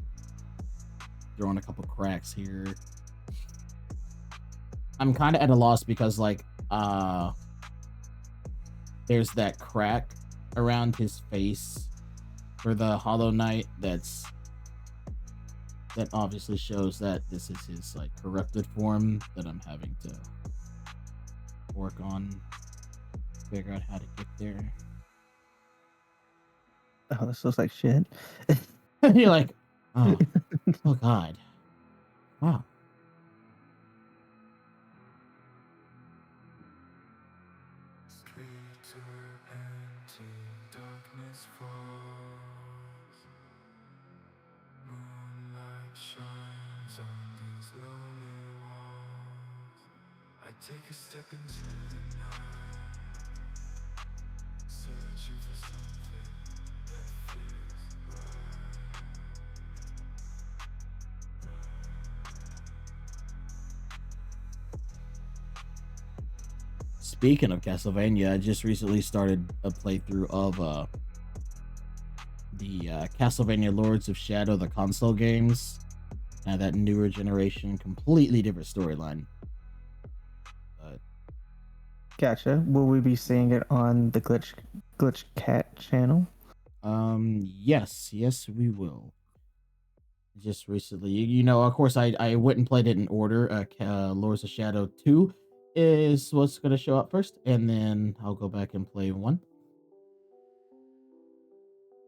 throwing a couple cracks here. I'm kind of at a loss because like there's that crack around his face for the Hollow Knight that obviously shows that this is his like corrupted form that I'm having to work on, figure out how to get there. Oh, this looks like shit. You're like, oh god, wow. Darkness falls, moonlight shines on these lonely walls. I take a step into the night, searching for something that feels right. Speaking of Castlevania, I just recently started a playthrough of the Castlevania Lords of Shadow, the console games. That newer generation, completely different storyline. But Gotcha. Will we be seeing it on the GlitchKat channel? Yes, we will. Just recently, you know, of course, I went and played it in order. Lords of Shadow 2 is what's gonna show up first, and then I'll go back and play 1.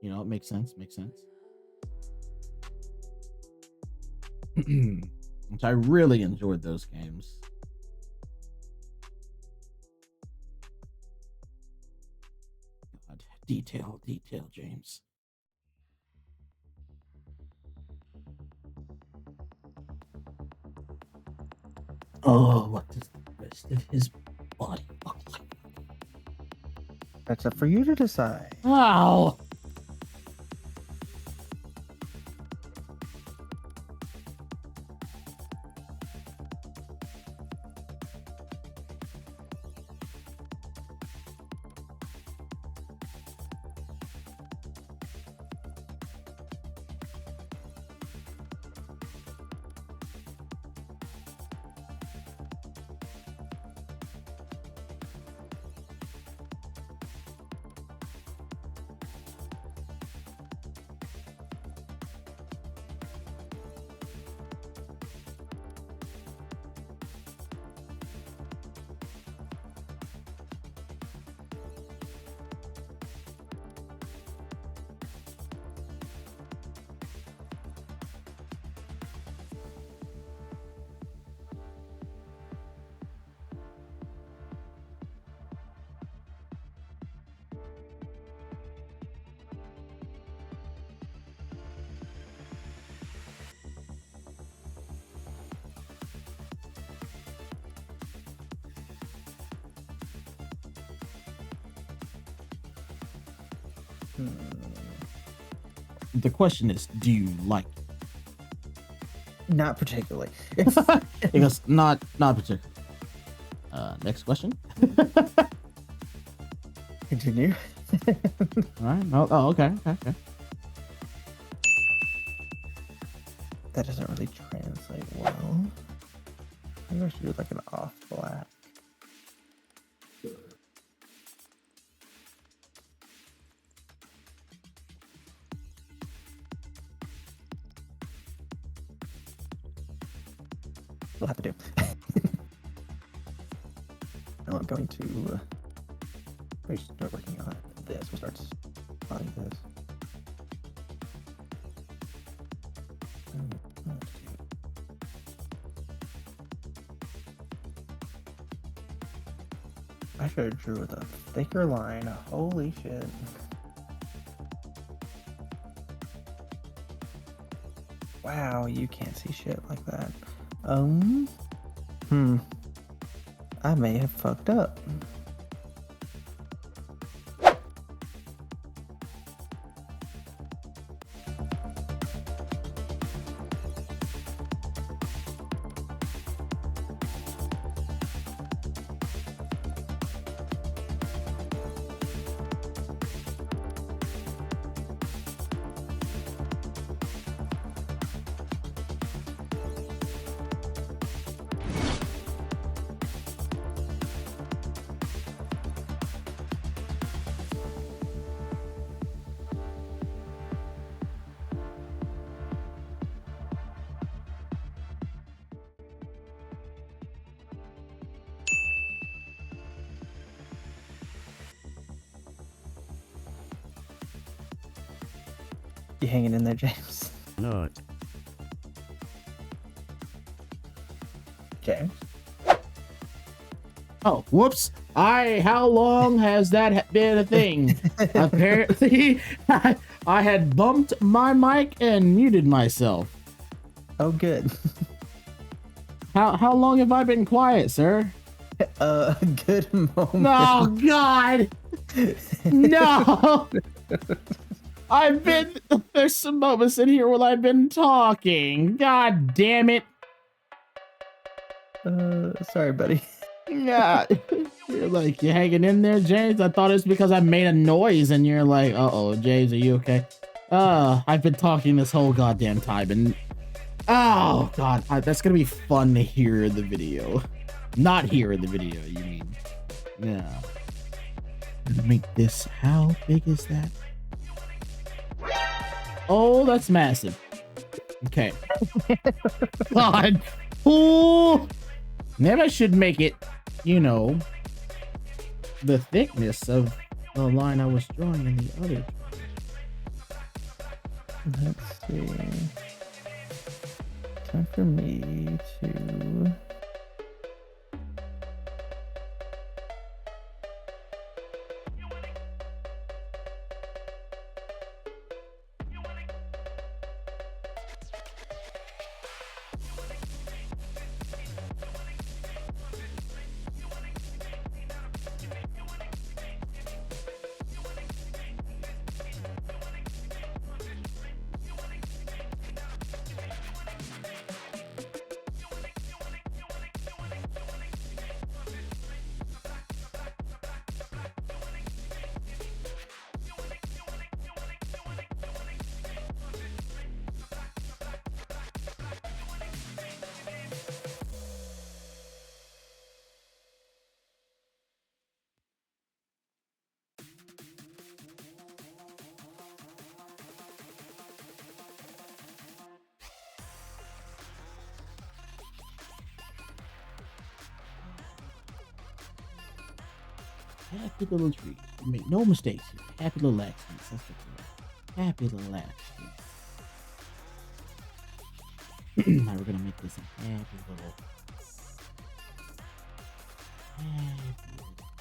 You know, it makes sense. Which I really enjoyed those games. God, detail, James. Oh, what does the rest of his body look like? That's up for you to decide. Ow! The question is, do you like it? Not particularly. He goes, not particularly. Next question. Continue. All right. Oh, okay. That doesn't really translate well. Maybe I should do like an off black. We'll have to do. Now I'm going to start working on this. We'll start spotting this. I should have drew with a thicker line. Holy shit. Wow, you can't see shit like that. I may have fucked up. You hanging in there, James? No. James? Oh, whoops. How long has that been a thing? Apparently, I had bumped my mic and muted myself. Oh, good. How long have I been quiet, sir? A good moment. Oh, God. No. There's some moments in here where I've been talking. God damn it. Sorry, buddy. Yeah. You're like, you hanging in there, James? I thought it was because I made a noise and you're like, uh-oh, James, are you okay? I've been talking this whole goddamn time and oh God, that's gonna be fun to hear in the video. Not hear in the video, you mean. Yeah. Make this. How big is that? Oh, that's massive. Okay. God. Ooh. Maybe I should make it, you know, the thickness of the line I was drawing in the other. Let's see. Time for me to. Happy little tree. Make no mistakes here. Happy little accidents. That's what you Happy little accidents. Now we're gonna make this a happy little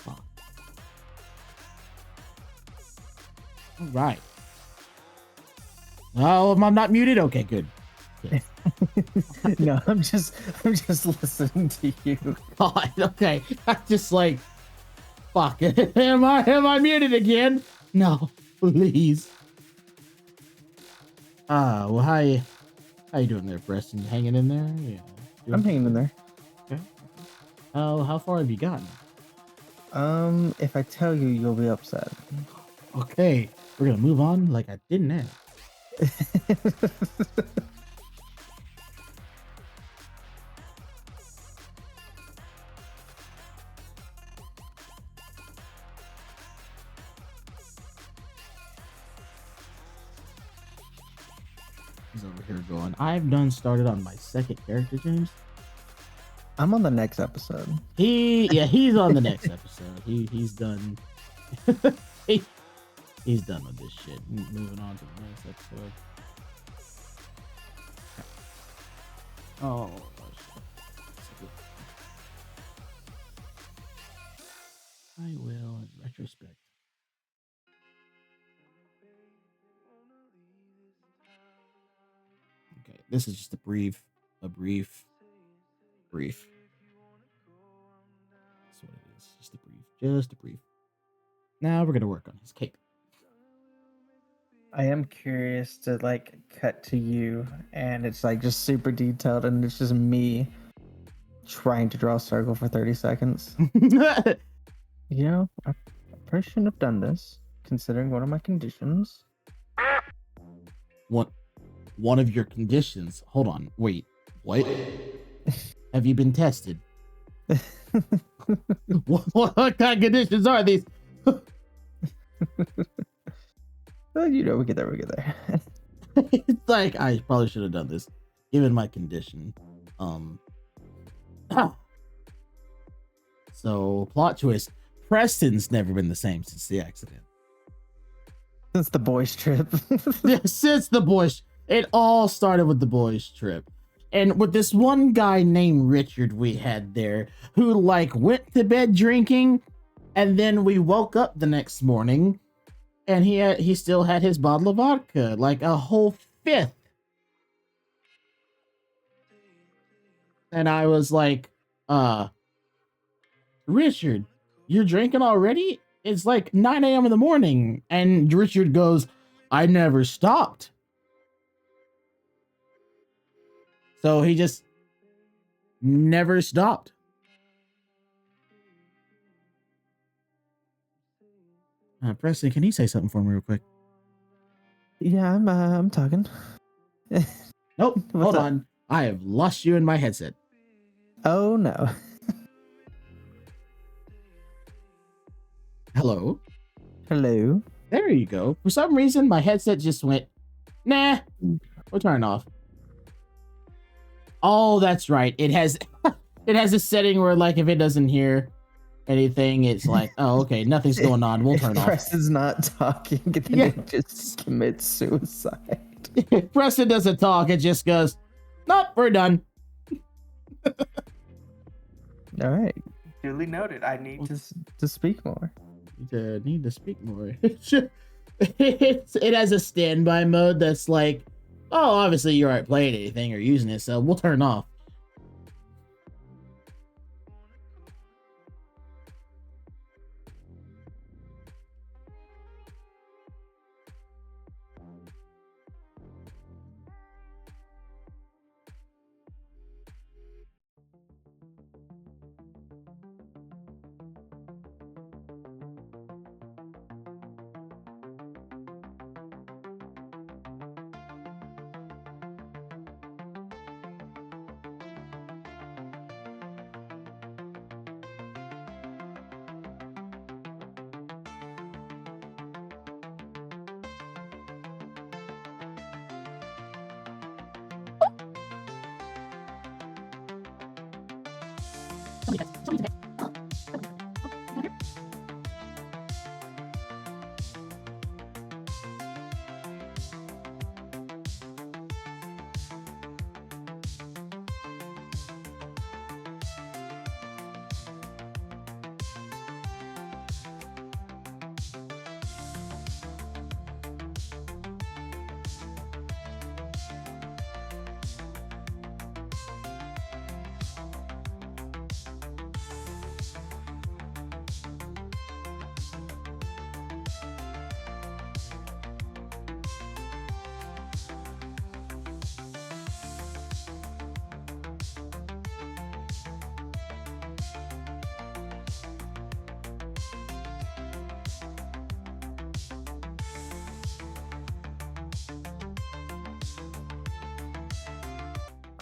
box. All right. Oh, I'm not muted. Okay, good. Good. No, I'm just listening to you. God, okay. I'm just like, fuck. Am I muted again? No, please. Well, how you doing there, Preston? You hanging in there? Yeah. I'm hanging in there. Okay. How far have you gotten? If I tell you, you'll be upset. Okay, we're gonna move on like I didn't ask. He's over here going, I've started on my second character, James. I'm on the next episode. He's on the next episode. He's done. He's done with this shit. Moving on to the next episode. Oh, I will in retrospect. Okay, this is just a brief. That's what it is. Just a brief. Now we're gonna work on his cape. I am curious to like cut to you, and it's like just super detailed, and it's just me trying to draw a circle for 30 seconds. You know, I probably shouldn't have done this, considering one of my conditions. One of your conditions. Hold on. Wait. What? Have you been tested? What kind of conditions are these? Well, you know, we get there. It's like I probably should have done this, given my condition. So plot twist: Preston's never been the same since the accident. Since the boys' trip. Yeah, since the boys. It all started with the boys' trip. And with this one guy named Richard we had there, who like went to bed drinking, and then we woke up the next morning, and he still had his bottle of vodka, like a whole fifth. And I was like, Richard, you're drinking already? It's like 9 a.m. in the morning. And Richard goes, I never stopped. So he just never stopped. Preston, can you say something for me real quick? Yeah, I'm talking. Nope. What's Hold up? on. I have lost you in my headset. Oh no. Hello. Hello. There you go. For some reason, my headset just went, nah, we'll turn it off. Oh, that's right. It has it has a setting where like if it doesn't hear anything, it's like, oh, okay, nothing's going on. We'll turn if off. Preston's not talking, then Yeah. it just commits suicide. If Preston doesn't talk, it just goes, nope, we're done. All right. Duly noted. I need To speak more. Need to speak more. It has a standby mode that's like, oh, obviously you aren't playing anything or using it, so we'll turn off.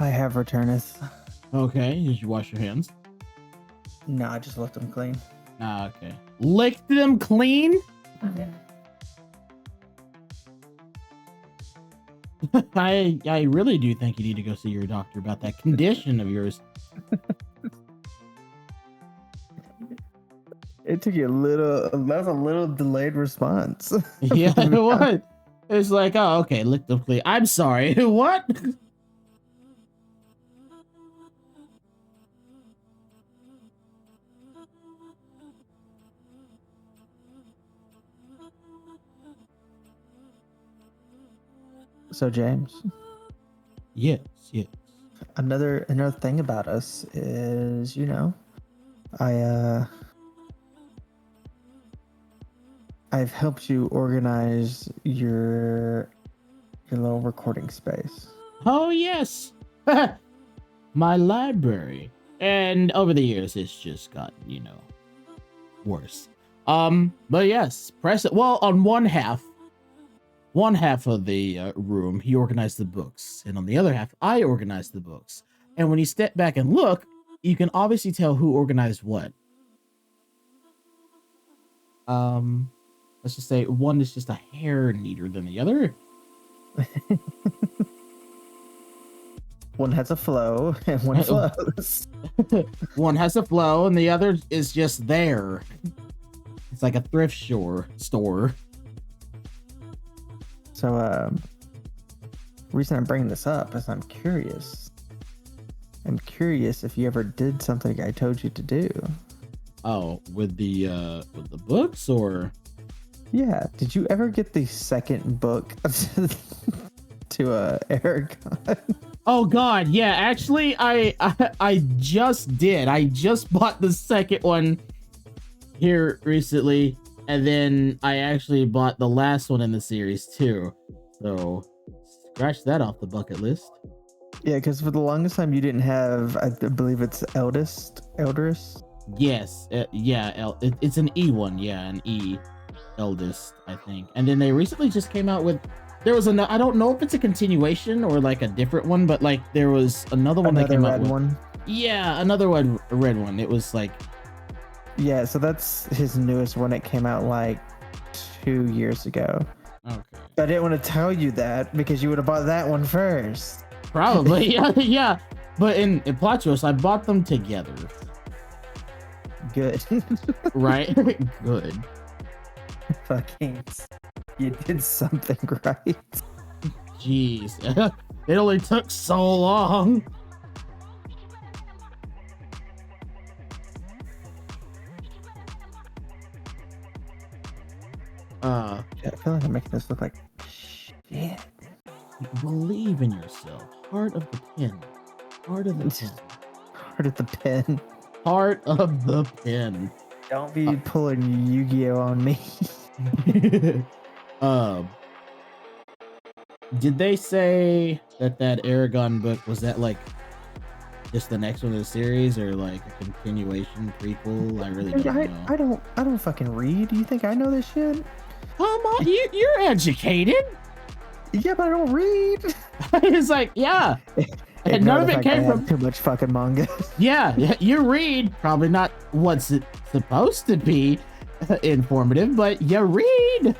I have returneth. Okay, did you wash your hands? No, I just left them clean. Ah, okay. Licked them clean? I really do think you need to go see your doctor about that condition of yours. It took you a little. That was a little delayed response. Yeah, what? It's like, oh, okay, licked them clean. I'm sorry. What? So James, Yes. another thing about us is, I've helped you organize your little recording space. Oh, yes. My library. And over the years, it's just gotten, worse. But yes, Preston, well, on one half of the room, he organized the books. And on the other half, I organized the books. And when you step back and look, you can obviously tell who organized what. Let's just say one is just a hair neater than the other. One has a flow and one flows. One has a flow and the other is just there. It's like a thrift store. So, reason I'm bringing this up is I'm curious. I'm curious if you ever did something I told you to do. Oh, with the books or? Yeah. Did you ever get the second book to Aragon? Oh God, yeah. Actually, I just did. I just bought the second one here recently, and then I actually bought the last one in the series too. So scratch that off the bucket list. Yeah, because for the longest time you didn't have, I believe it's Eldest. Yes, it's an E one, yeah, an E, Eldest, I think. And then they recently just came out with. There was I don't know if it's a continuation or like a different one, but like there was another one that came out with. One. Yeah, another one, a red one. It was like Yeah, so that's his newest one. It came out like 2 years ago. Okay. I didn't want to tell you that because you would have bought that one first. Probably. Yeah. But in plot twist, I bought them together. Good. Right? Good. Fucking. You did something right. Jeez. It only took so long. I feel like I'm making this look like shit. Believe in yourself. Heart of the pin. Heart of the pin. Heart of the pen. Heart of the pin. Don't be pulling Yu-Gi-Oh on me. Did they say that Aragon book was that like just the next one of the series or like a continuation prequel? I really don't know. I don't fucking read. Do you think I know this shit? Come on, you're educated. Yeah, but I don't read. It's like, yeah. And none of it came from too much fucking manga. Yeah, you read. Probably not what's it supposed to be informative, but you read.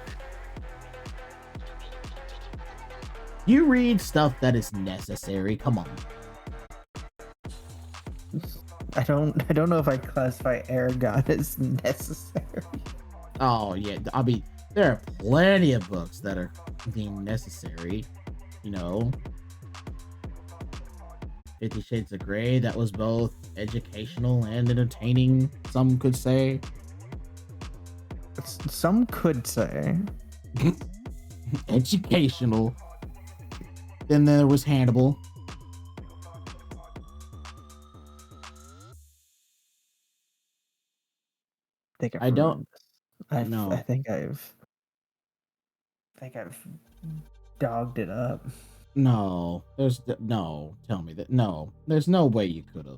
You read stuff that is necessary. Come on. I don't know if I classify Aragon as necessary. Oh yeah, I mean there are plenty of books that are deemed necessary. You know, 50 Shades of Grey, that was both educational and entertaining. Some could say. Some could say. Educational. Then there was Hannibal. I don't know. I think I've dogged it up. No, tell me that. No, there's no way you could have.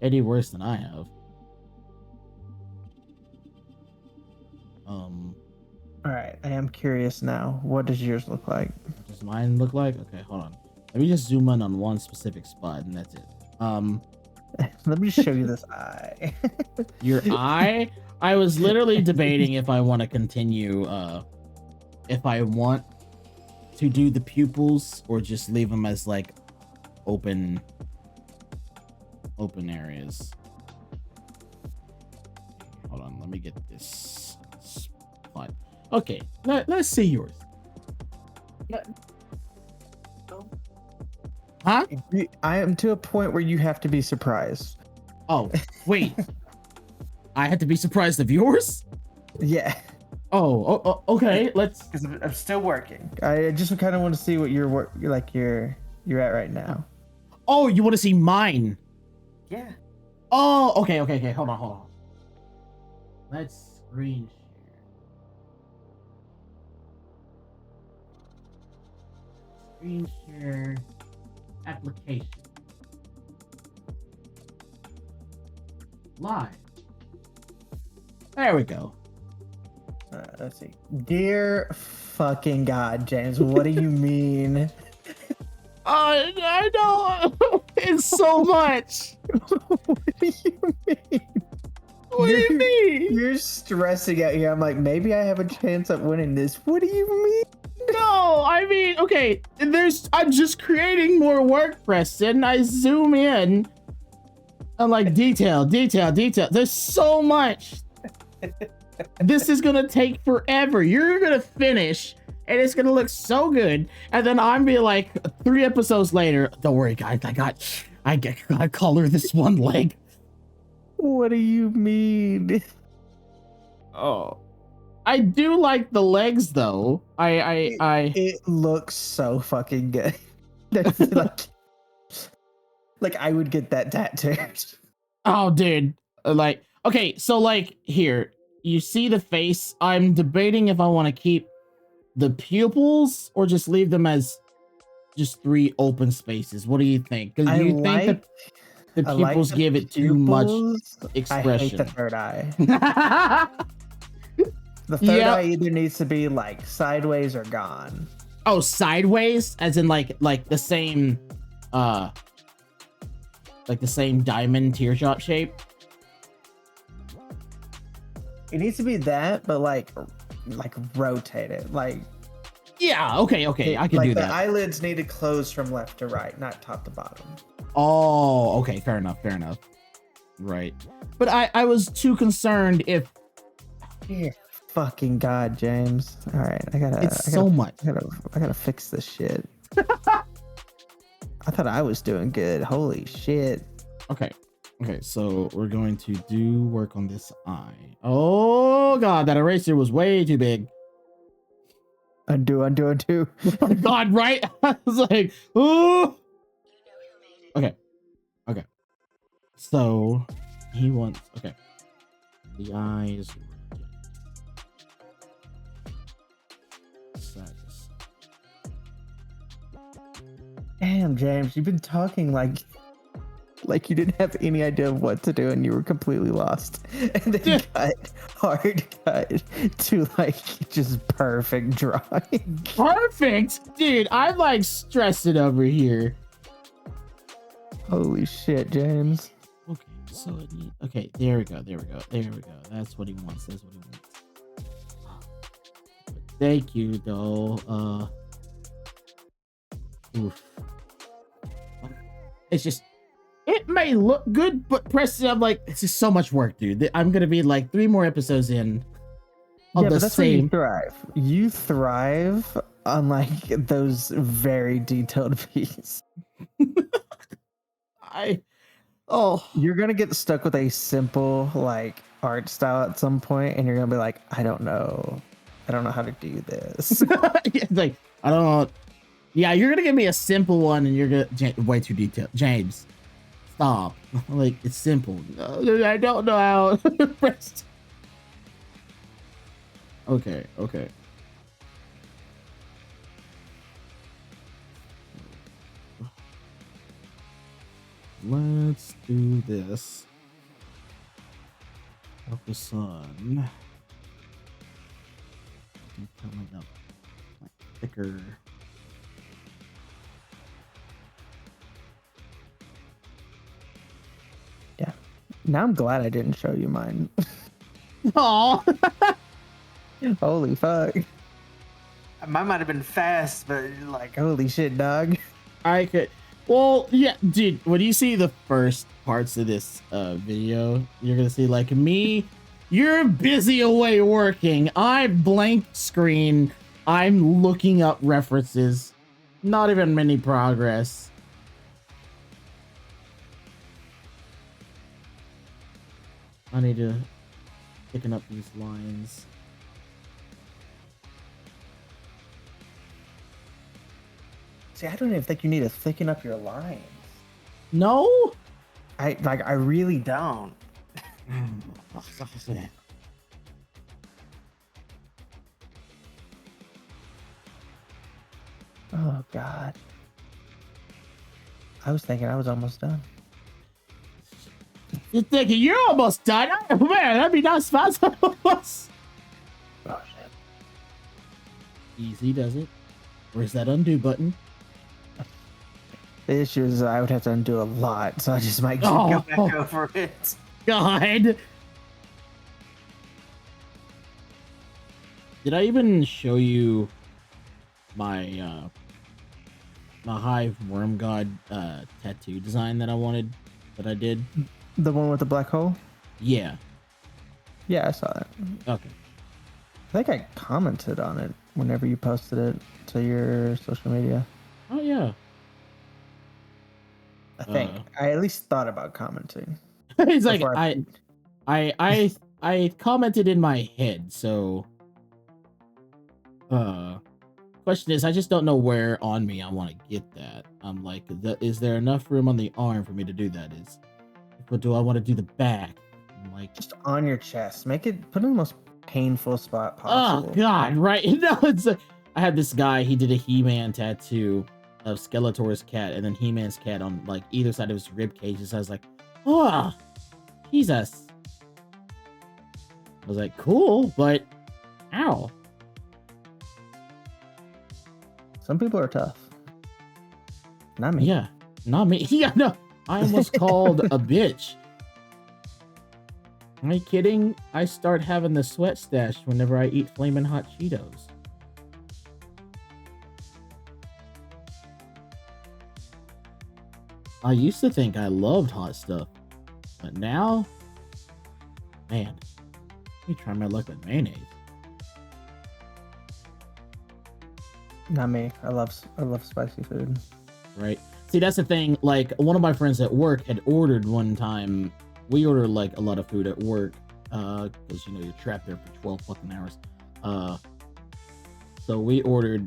Any worse than I have. All right, I am curious now. What does yours look like? What does mine look like? Okay, hold on. Let me just zoom in on one specific spot and that's it. Let me show you this eye. Your eye? I was literally debating if I want to continue, if I want to do the pupils or just leave them as like open areas. Hold on, let me get this spot. Okay, let's see yours. Huh? I am to a point where you have to be surprised. Oh, wait. I had to be surprised of yours? Yeah. Oh, okay. Let's. Because I'm still working. I just kind of want to see what you're at right now. Oh, you want to see mine? Yeah. Oh, okay. Hold on. Let's screen share. Screen share application. Live. There we go. Let's see. Dear fucking God, James, what do you mean? I know. It's so much. What do you mean? What do you mean? You're stressing out here. I'm like, maybe I have a chance at winning this. What do you mean? No, I mean, okay, I'm just creating more work, Preston. I zoom in. I'm like, detail. There's so much. This is gonna take forever. You're gonna finish, and it's gonna look so good. And then I'm be like, 3 episodes later, don't worry, guys, I gotta color this one leg. What do you mean? Oh, I do like the legs though. It looks so fucking good. That's like I would get that tattooed. Oh, dude. Like, okay, so like here, you see the face. I'm debating if I want to keep the pupils or just leave them as just 3 open spaces. What do you think? Because you think that the pupils give it too much expression. I hate the third eye. The third eye either needs to be like sideways or gone. Oh, sideways, as in like the same diamond teardrop shape. It needs to be that, but like rotate it. Like Yeah, okay, I can like do the that. eyelids need to close from left to right, not top to bottom. Oh, okay, fair enough. Right. But I was too concerned if Dear fucking God, James. All right, I gotta so much. I gotta fix this shit. I thought I was doing good. Holy shit. Okay, so we're going to do work on this eye. Oh god, that eraser was way too big. Undo. Oh god, right? I was like, oh. Okay. So he wants, okay. The eyes. Damn, James, you've been talking like you didn't have any idea of what to do and you were completely lost. And then hard cut to like just perfect drawing. Perfect, dude. I'm like stressing over here. Holy shit, James. Okay, so it needs, okay, there we go. That's what he wants. Thank you, though. Oof. It's just, it may look good, but Preston, I'm like, it's just so much work, dude. I'm gonna be like 3 more episodes in of Yeah, the but that's where you same. thrive. You thrive on like those very detailed pieces. You're gonna get stuck with a simple like art style at some point, and you're gonna be like, I don't know how to do this. It's like, I don't know. Yeah, you're gonna give me a simple one, and you're gonna way too detailed. James, stop. Like, it's simple. No, I don't know how. Preston. Okay. Let's do this. Focus on coming up like thicker. Yeah. Now I'm glad I didn't show you mine. Oh, Holy fuck. Mine might have been fast, but like, Holy shit, dog. I could. Well, yeah, dude. When you see the first parts of this video, you're gonna see like me. You're busy away working. I blank screen. I'm looking up references. Not even many progress. I need to thicken up these lines. See, I don't even think you need to thicken up your lines. No. I really don't. Oh god. I was thinking I was almost done. You're thinking you're almost done? Oh, man, that'd be not fast. Oh shit. Easy does it. Where's that undo button? The issue is I would have to undo a lot, so I just might Oh. go back over it. God. Did I even show you my my Hive Worm God tattoo design that I did? The one with the black hole? Yeah. Yeah, I saw that. Okay. I think I commented on it whenever you posted it to your social media. Oh yeah. I think I at least thought about commenting. It's like before I commented in my head, so question is I just don't know where on me I want to get that. I'm like, is there enough room on the arm for me to do that? But do I want to do the back? I'm like, just on your chest. Make it put it in the most painful spot oh possible. god, right? No, it's like, I had this guy, he did a He-Man tattoo of Skeletor's cat and then He-Man's cat on like either side of his rib cages. I was like, oh Jesus. I was like, cool, but ow. Some people are tough. Not me. Yeah, not me. Yeah, no. I almost called a bitch. Am I kidding? I start having the sweat stash whenever I eat flaming hot Cheetos. I used to think I loved hot stuff, but now, man, let me try my luck with mayonnaise. Not me. I love spicy food. Right? See, that's the thing. Like, one of my friends at work had ordered one time. We order like a lot of food at work, because you know you're trapped there for 12 fucking hours. So we ordered.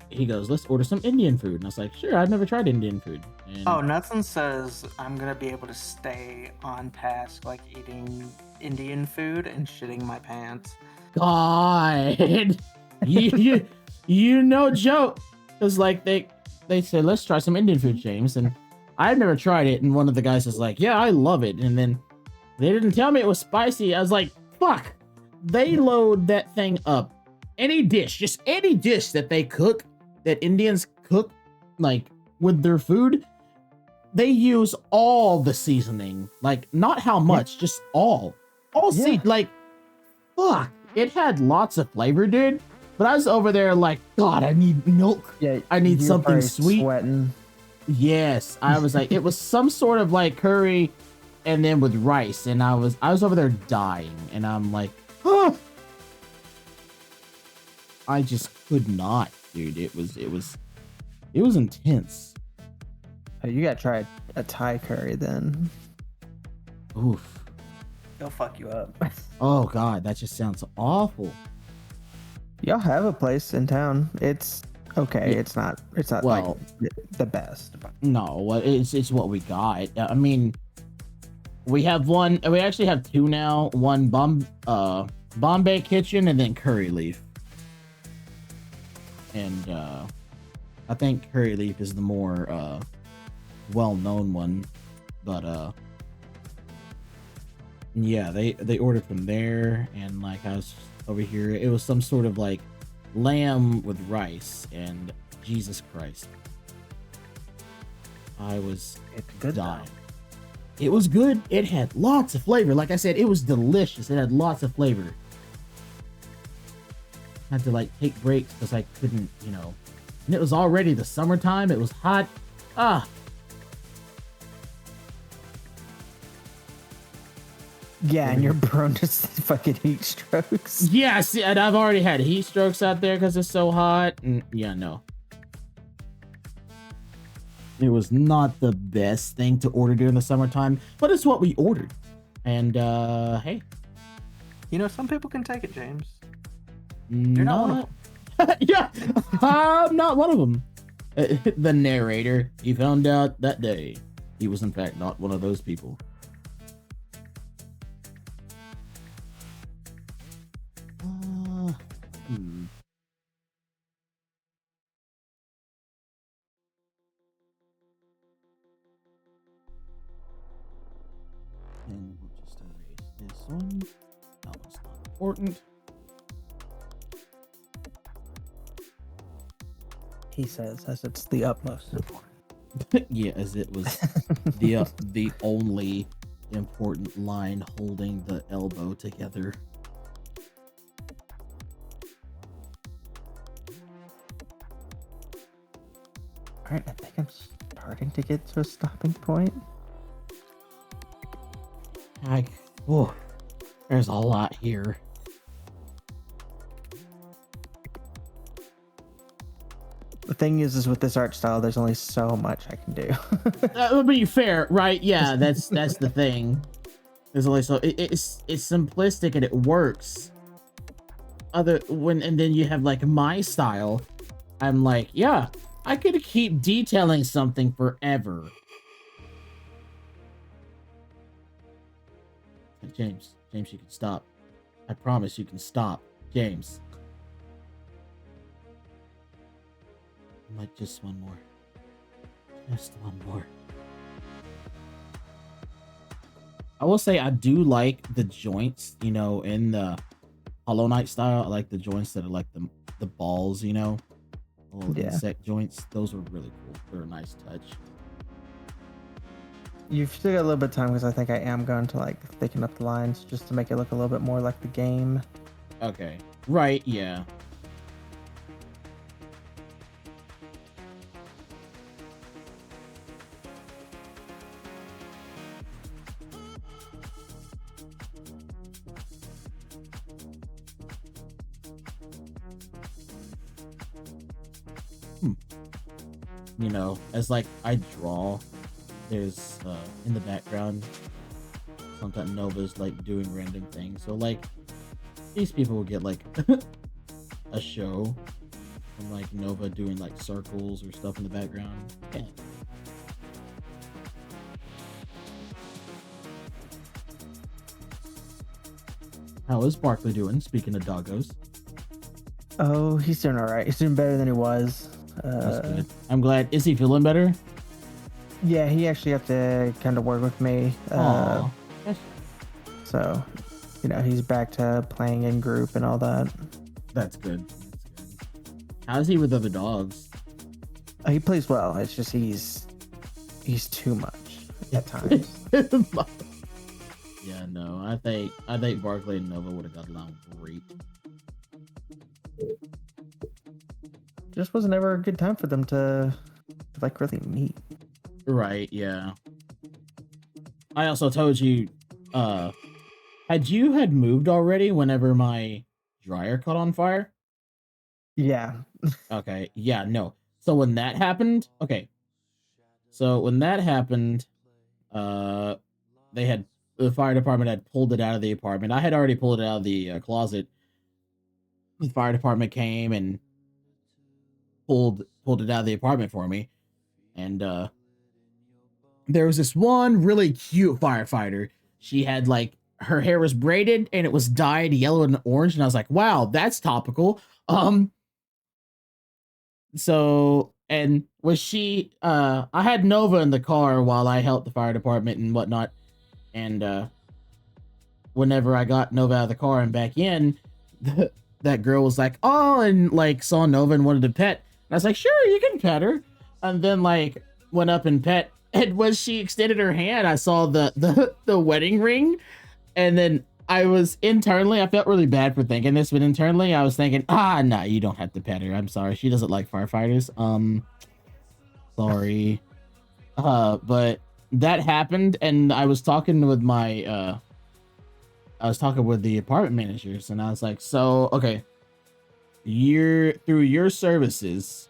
He goes, "Let's order some Indian food," and I was like, "Sure, I've never tried Indian food." And Oh, nothing says I'm gonna be able to stay on task like eating Indian food and shitting my pants. God, you no joke. Because like they said, let's try some Indian food, James, and I've never tried it. And one of the guys is like, yeah, I love it. And then they didn't tell me it was spicy. I was like, fuck. They load that thing up. Any dish, just any dish that they cook, that Indians cook, like with their food, they use all the seasoning. Like, not how much, just all. Like, fuck. It had lots of flavor, dude. But I was over there like, God, I need milk. Yeah, I need you're something probably sweet. Sweating. Yes, I was like, it was some sort of like curry, and then with rice, and I was over there dying, and I'm like, oh, I just could not, dude. It was intense. Oh, you gotta try a Thai curry then. Oof. They'll fuck you up. Oh God, that just sounds awful. Y'all have a place in town. It's okay. Yeah. It's not Well, like the best. No, it's what we got. I mean, we have one. We actually have two now. One Bombay Kitchen, and then Curry Leaf. And I think Curry Leaf is the more well-known one, but yeah, they ordered from there, and like I was over here, it was some sort of like lamb with rice, and Jesus Christ, I was It's good dying. It was good. It had lots of flavor. Like I said, it was delicious. It had lots of flavor. Had to like take breaks because I couldn't, you know. And it was already the summertime. It was hot. Ah. Yeah, and you're prone to fucking heat strokes. Yes, and I've already had heat strokes out there because it's so hot. And yeah, no. It was not the best thing to order during the summertime, but it's what we ordered. And hey. You know, some people can take it, James. You're not one of them. Yeah, I'm not one of them. The narrator, he found out that day he was in fact not one of those people. And we'll just erase this one. That one's not important. He says, as it's the utmost important. Yeah, as it was the only important line holding the elbow together. All right, I think I'm starting to get to a stopping point. Oh, there's a lot here. The thing is with this art style, there's only so much I can do. That would be fair, right? Yeah, that's the thing. There's only so it's simplistic and it works. And then you have like my style. I'm like, yeah, I could keep detailing something forever. James, you can stop. I promise you can stop, James. Like just one more. Just one more. I will say I do like the joints, you know, in the Hollow Knight style. I like the joints that are like the balls, you know, little insect joints. Those are really cool. They're a nice touch. You've still got a little bit of time because I think I am going to like thicken up the lines just to make it look a little bit more like the game. Okay. Right, yeah. You know, as like I draw, there's in the background sometimes Nova's like doing random things. So like these people will get like a show from like Nova doing like circles or stuff in the background. Yeah. How is Barkley doing? Speaking of doggos. Oh, he's doing all right. He's doing better than he was. That's good. I'm glad. Is he feeling better? Yeah, he actually had to kind of work with me. Aw. So, you know, he's back to playing in group and all that. That's good. That's good. How's he with other dogs? He plays well. It's just he's too much at times. Yeah, no, I think Barkley and Nova would have got along great. Just wasn't ever a good time for them to like really meet. Right, yeah. I also told you, had moved already whenever my dryer caught on fire? Yeah. Okay, yeah, no. So when that happened, okay. So when that happened, the fire department had pulled it out of the apartment. I had already pulled it out of the closet. The fire department came and pulled it out of the apartment for me. And there was this one really cute firefighter. She had like her hair was braided and it was dyed yellow and orange, and I was like, wow, that's topical. So, and was she I had Nova in the car while I helped the fire department and whatnot, and whenever I got Nova out of the car and back in, that girl was like, oh, and like saw Nova and wanted to pet, and I was like, sure, you can pet her. And then like went up and pet, and when she extended her hand, I saw the wedding ring. And then I felt really bad for thinking this, but internally I was thinking, no, you don't have to pet her. I'm sorry. She doesn't like firefighters. Sorry. But that happened, and I was talking with the apartment managers, and I was like, so, okay, through your services,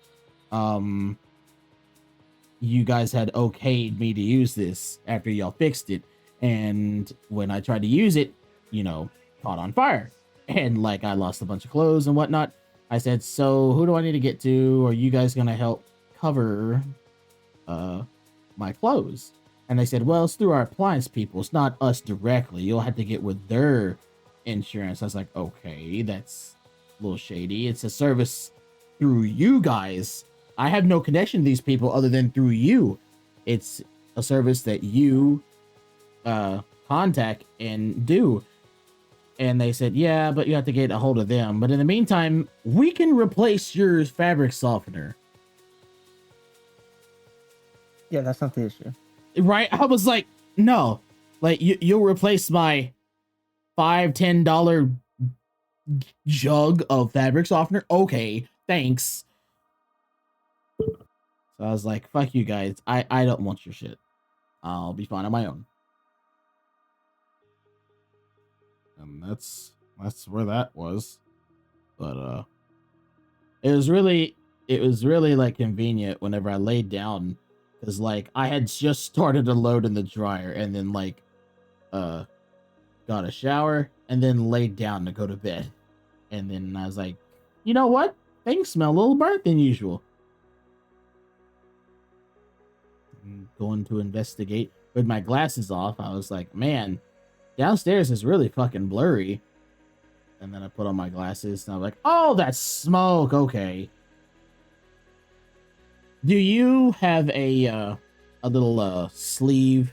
you guys had okayed me to use this after y'all fixed it. And when I tried to use it, you know, caught on fire, and like I lost a bunch of clothes and whatnot. I said, so who do I need to get to? Are you guys gonna help cover my clothes? And they said, well, it's through our appliance people. It's not us directly. You'll have to get with their insurance. I was like, okay, that's a little shady. It's a service through you guys. I have no connection to these people other than through you. It's a service that you contact and do. And they said, yeah, but you have to get a hold of them. But in the meantime, we can replace your fabric softener. Yeah, that's not the issue. Right? I was like, no, like you'll replace my $5-10 jug of fabric softener. Okay, thanks. So I was like, fuck you guys. I don't want your shit. I'll be fine on my own. And that's where that was. But it was really like convenient whenever I laid down, because like I had just started to load in the dryer and then like got a shower and then laid down to go to bed. And then I was like, you know what? Things smell a little burnt than usual. Going to investigate with my glasses off, I was like, man, downstairs is really fucking blurry. And then I put on my glasses and I'm like, oh, that's smoke. Okay. Do you have a little sleeve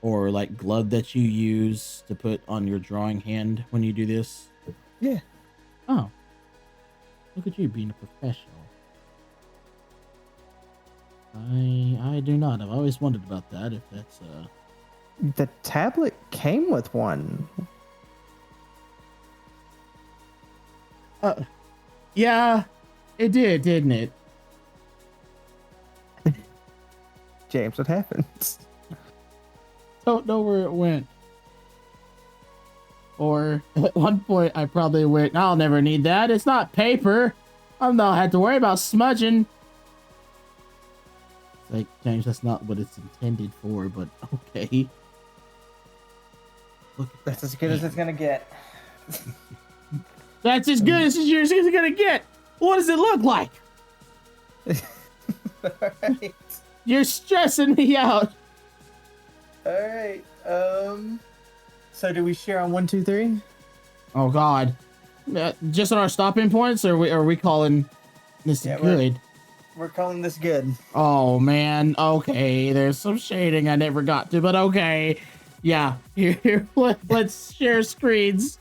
or like glove that you use to put on your drawing hand when you do this? Yeah. Oh, look at you being a professional. I do not. I've always wondered about that. If that's The tablet came with one. yeah, it did, didn't it? James, what happened? Don't know where it went. Or at one point, I probably went, I'll never need that. It's not paper. I'll not have to worry about smudging. It's like, James, that's not what it's intended for, but okay. Look, That's as good as it's gonna get. that's as good as yours is gonna get. What does it look like? Alright. You're stressing me out. Alright. So do we share on 1, 2, 3? Oh God. Just on our stopping points, or are we calling this good? We're calling this good. Oh man, okay. There's some shading I never got to, but okay. Yeah, here let's share screens.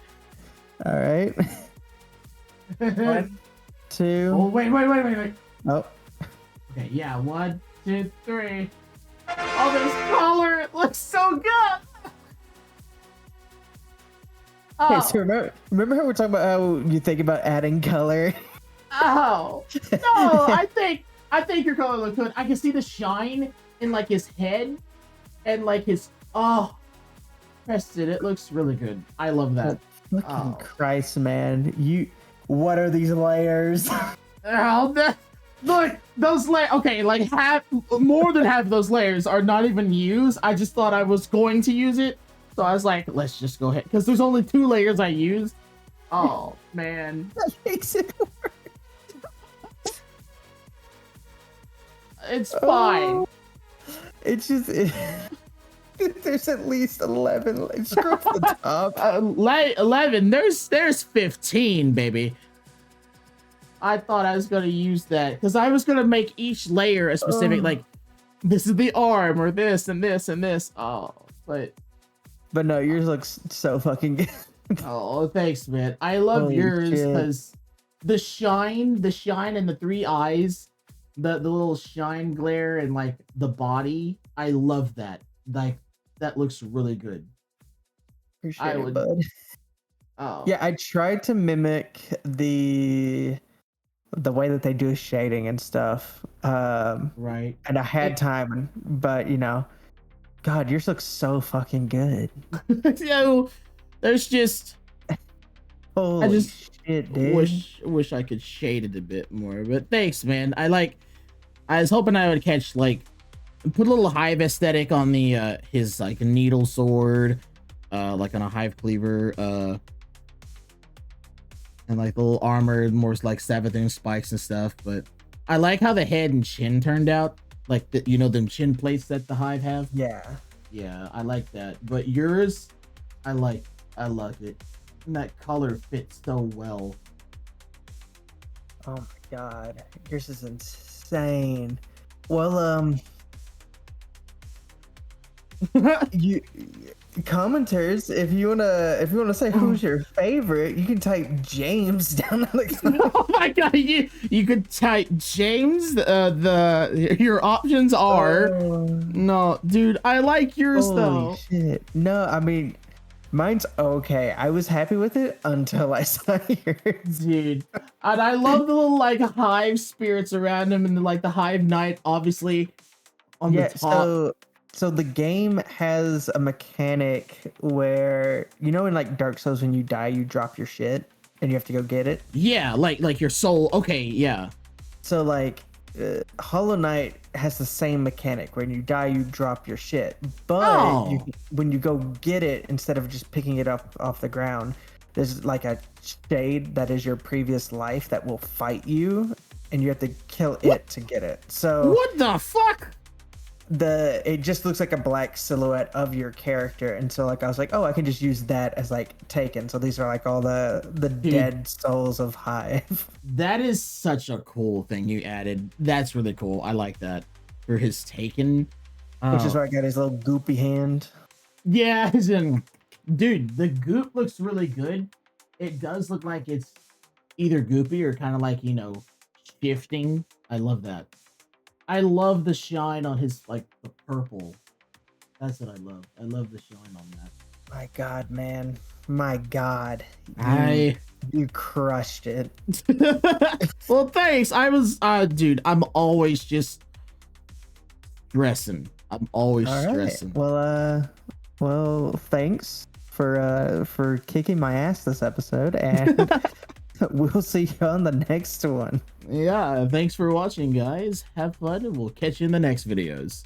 Alright. 1, 2. Oh wait. Oh. Okay, yeah, 1, 2, 3. Oh, this color, it looks so good. Hey, Oh, so remember how we're talking about how you think about adding color? oh. No, I think your color looks good. I can see the shine in like his head and like his Preston, it looks really good. I love that. Fucking Oh. Christ, man. What are these layers? Look, those layers. Okay, like more than half of those layers are not even used. I just thought I was going to use it, so I was like, let's just go ahead, because there's only 2 layers I used. Oh man, That makes it worse. it's fine. Oh, it's just there's at least 11. Scroll to the top. 11. There's 15, baby. I thought I was gonna use that because I was gonna make each layer a specific, like, this is the arm or this and this and this. Oh, but no, yours looks so fucking good. oh, thanks, man. I love Holy yours shit. because the shine and the 3 eyes, the little shine glare and like the body. I love that. Like that looks really good. Appreciate I it, would- bud. Oh Yeah, I tried to mimic the way that they do shading and stuff. right. And I had time, but God, yours looks so fucking good. So there's just Holy just shit, dude. wish I could shade it a bit more, but thanks, man. I was hoping I would catch put a little Hive aesthetic on the his like needle sword, like on a Hive cleaver, and like the little armor, more like Savathun spikes and stuff. But I like how the head and chin turned out, like them chin plates that the Hive have. Yeah. Yeah, I like that. But yours, I love it. And that color fits so well. Oh my God, yours is insane. Well, you commenters, if you wanna say who's your favorite, you can type James down in the comments. Oh my God, you could type James. Your options are no, dude. I like yours though. Holy shit. No, I mean, mine's okay. I was happy with it until I saw yours. Dude, and I love the little like Hive spirits around him, and like the Hive Knight, obviously on the top. So the game has a mechanic where in like Dark Souls, when you die, you drop your shit and you have to go get it. Yeah, like your soul. Okay, yeah. So like Hollow Knight has the same mechanic. When you die, you drop your shit. But when you go get it, instead of just picking it up off the ground, there's like a shade that is your previous life that will fight you, and you have to kill it to get it. So what the fuck? it just looks like a black silhouette of your character, and so like I was like, oh, I can just use that as like taken. So these are like all the dead souls of Hive. That is such a cool thing you added. That's really cool. I like that for his taken, Which is why I got his little goopy hand. Yeah, dude, the goop looks really good. It does look like it's either goopy or kind of like shifting. I love that. I love the shine on his, like, the purple. That's what I love. I love the shine on that. My God, man. My God. You crushed it. Well, thanks. I was, dude, I'm always just stressing. I'm always All right. stressing. Well, thanks for kicking my ass this episode, and we'll see you on the next one. Yeah, thanks for watching, guys. Have fun, and we'll catch you in the next videos.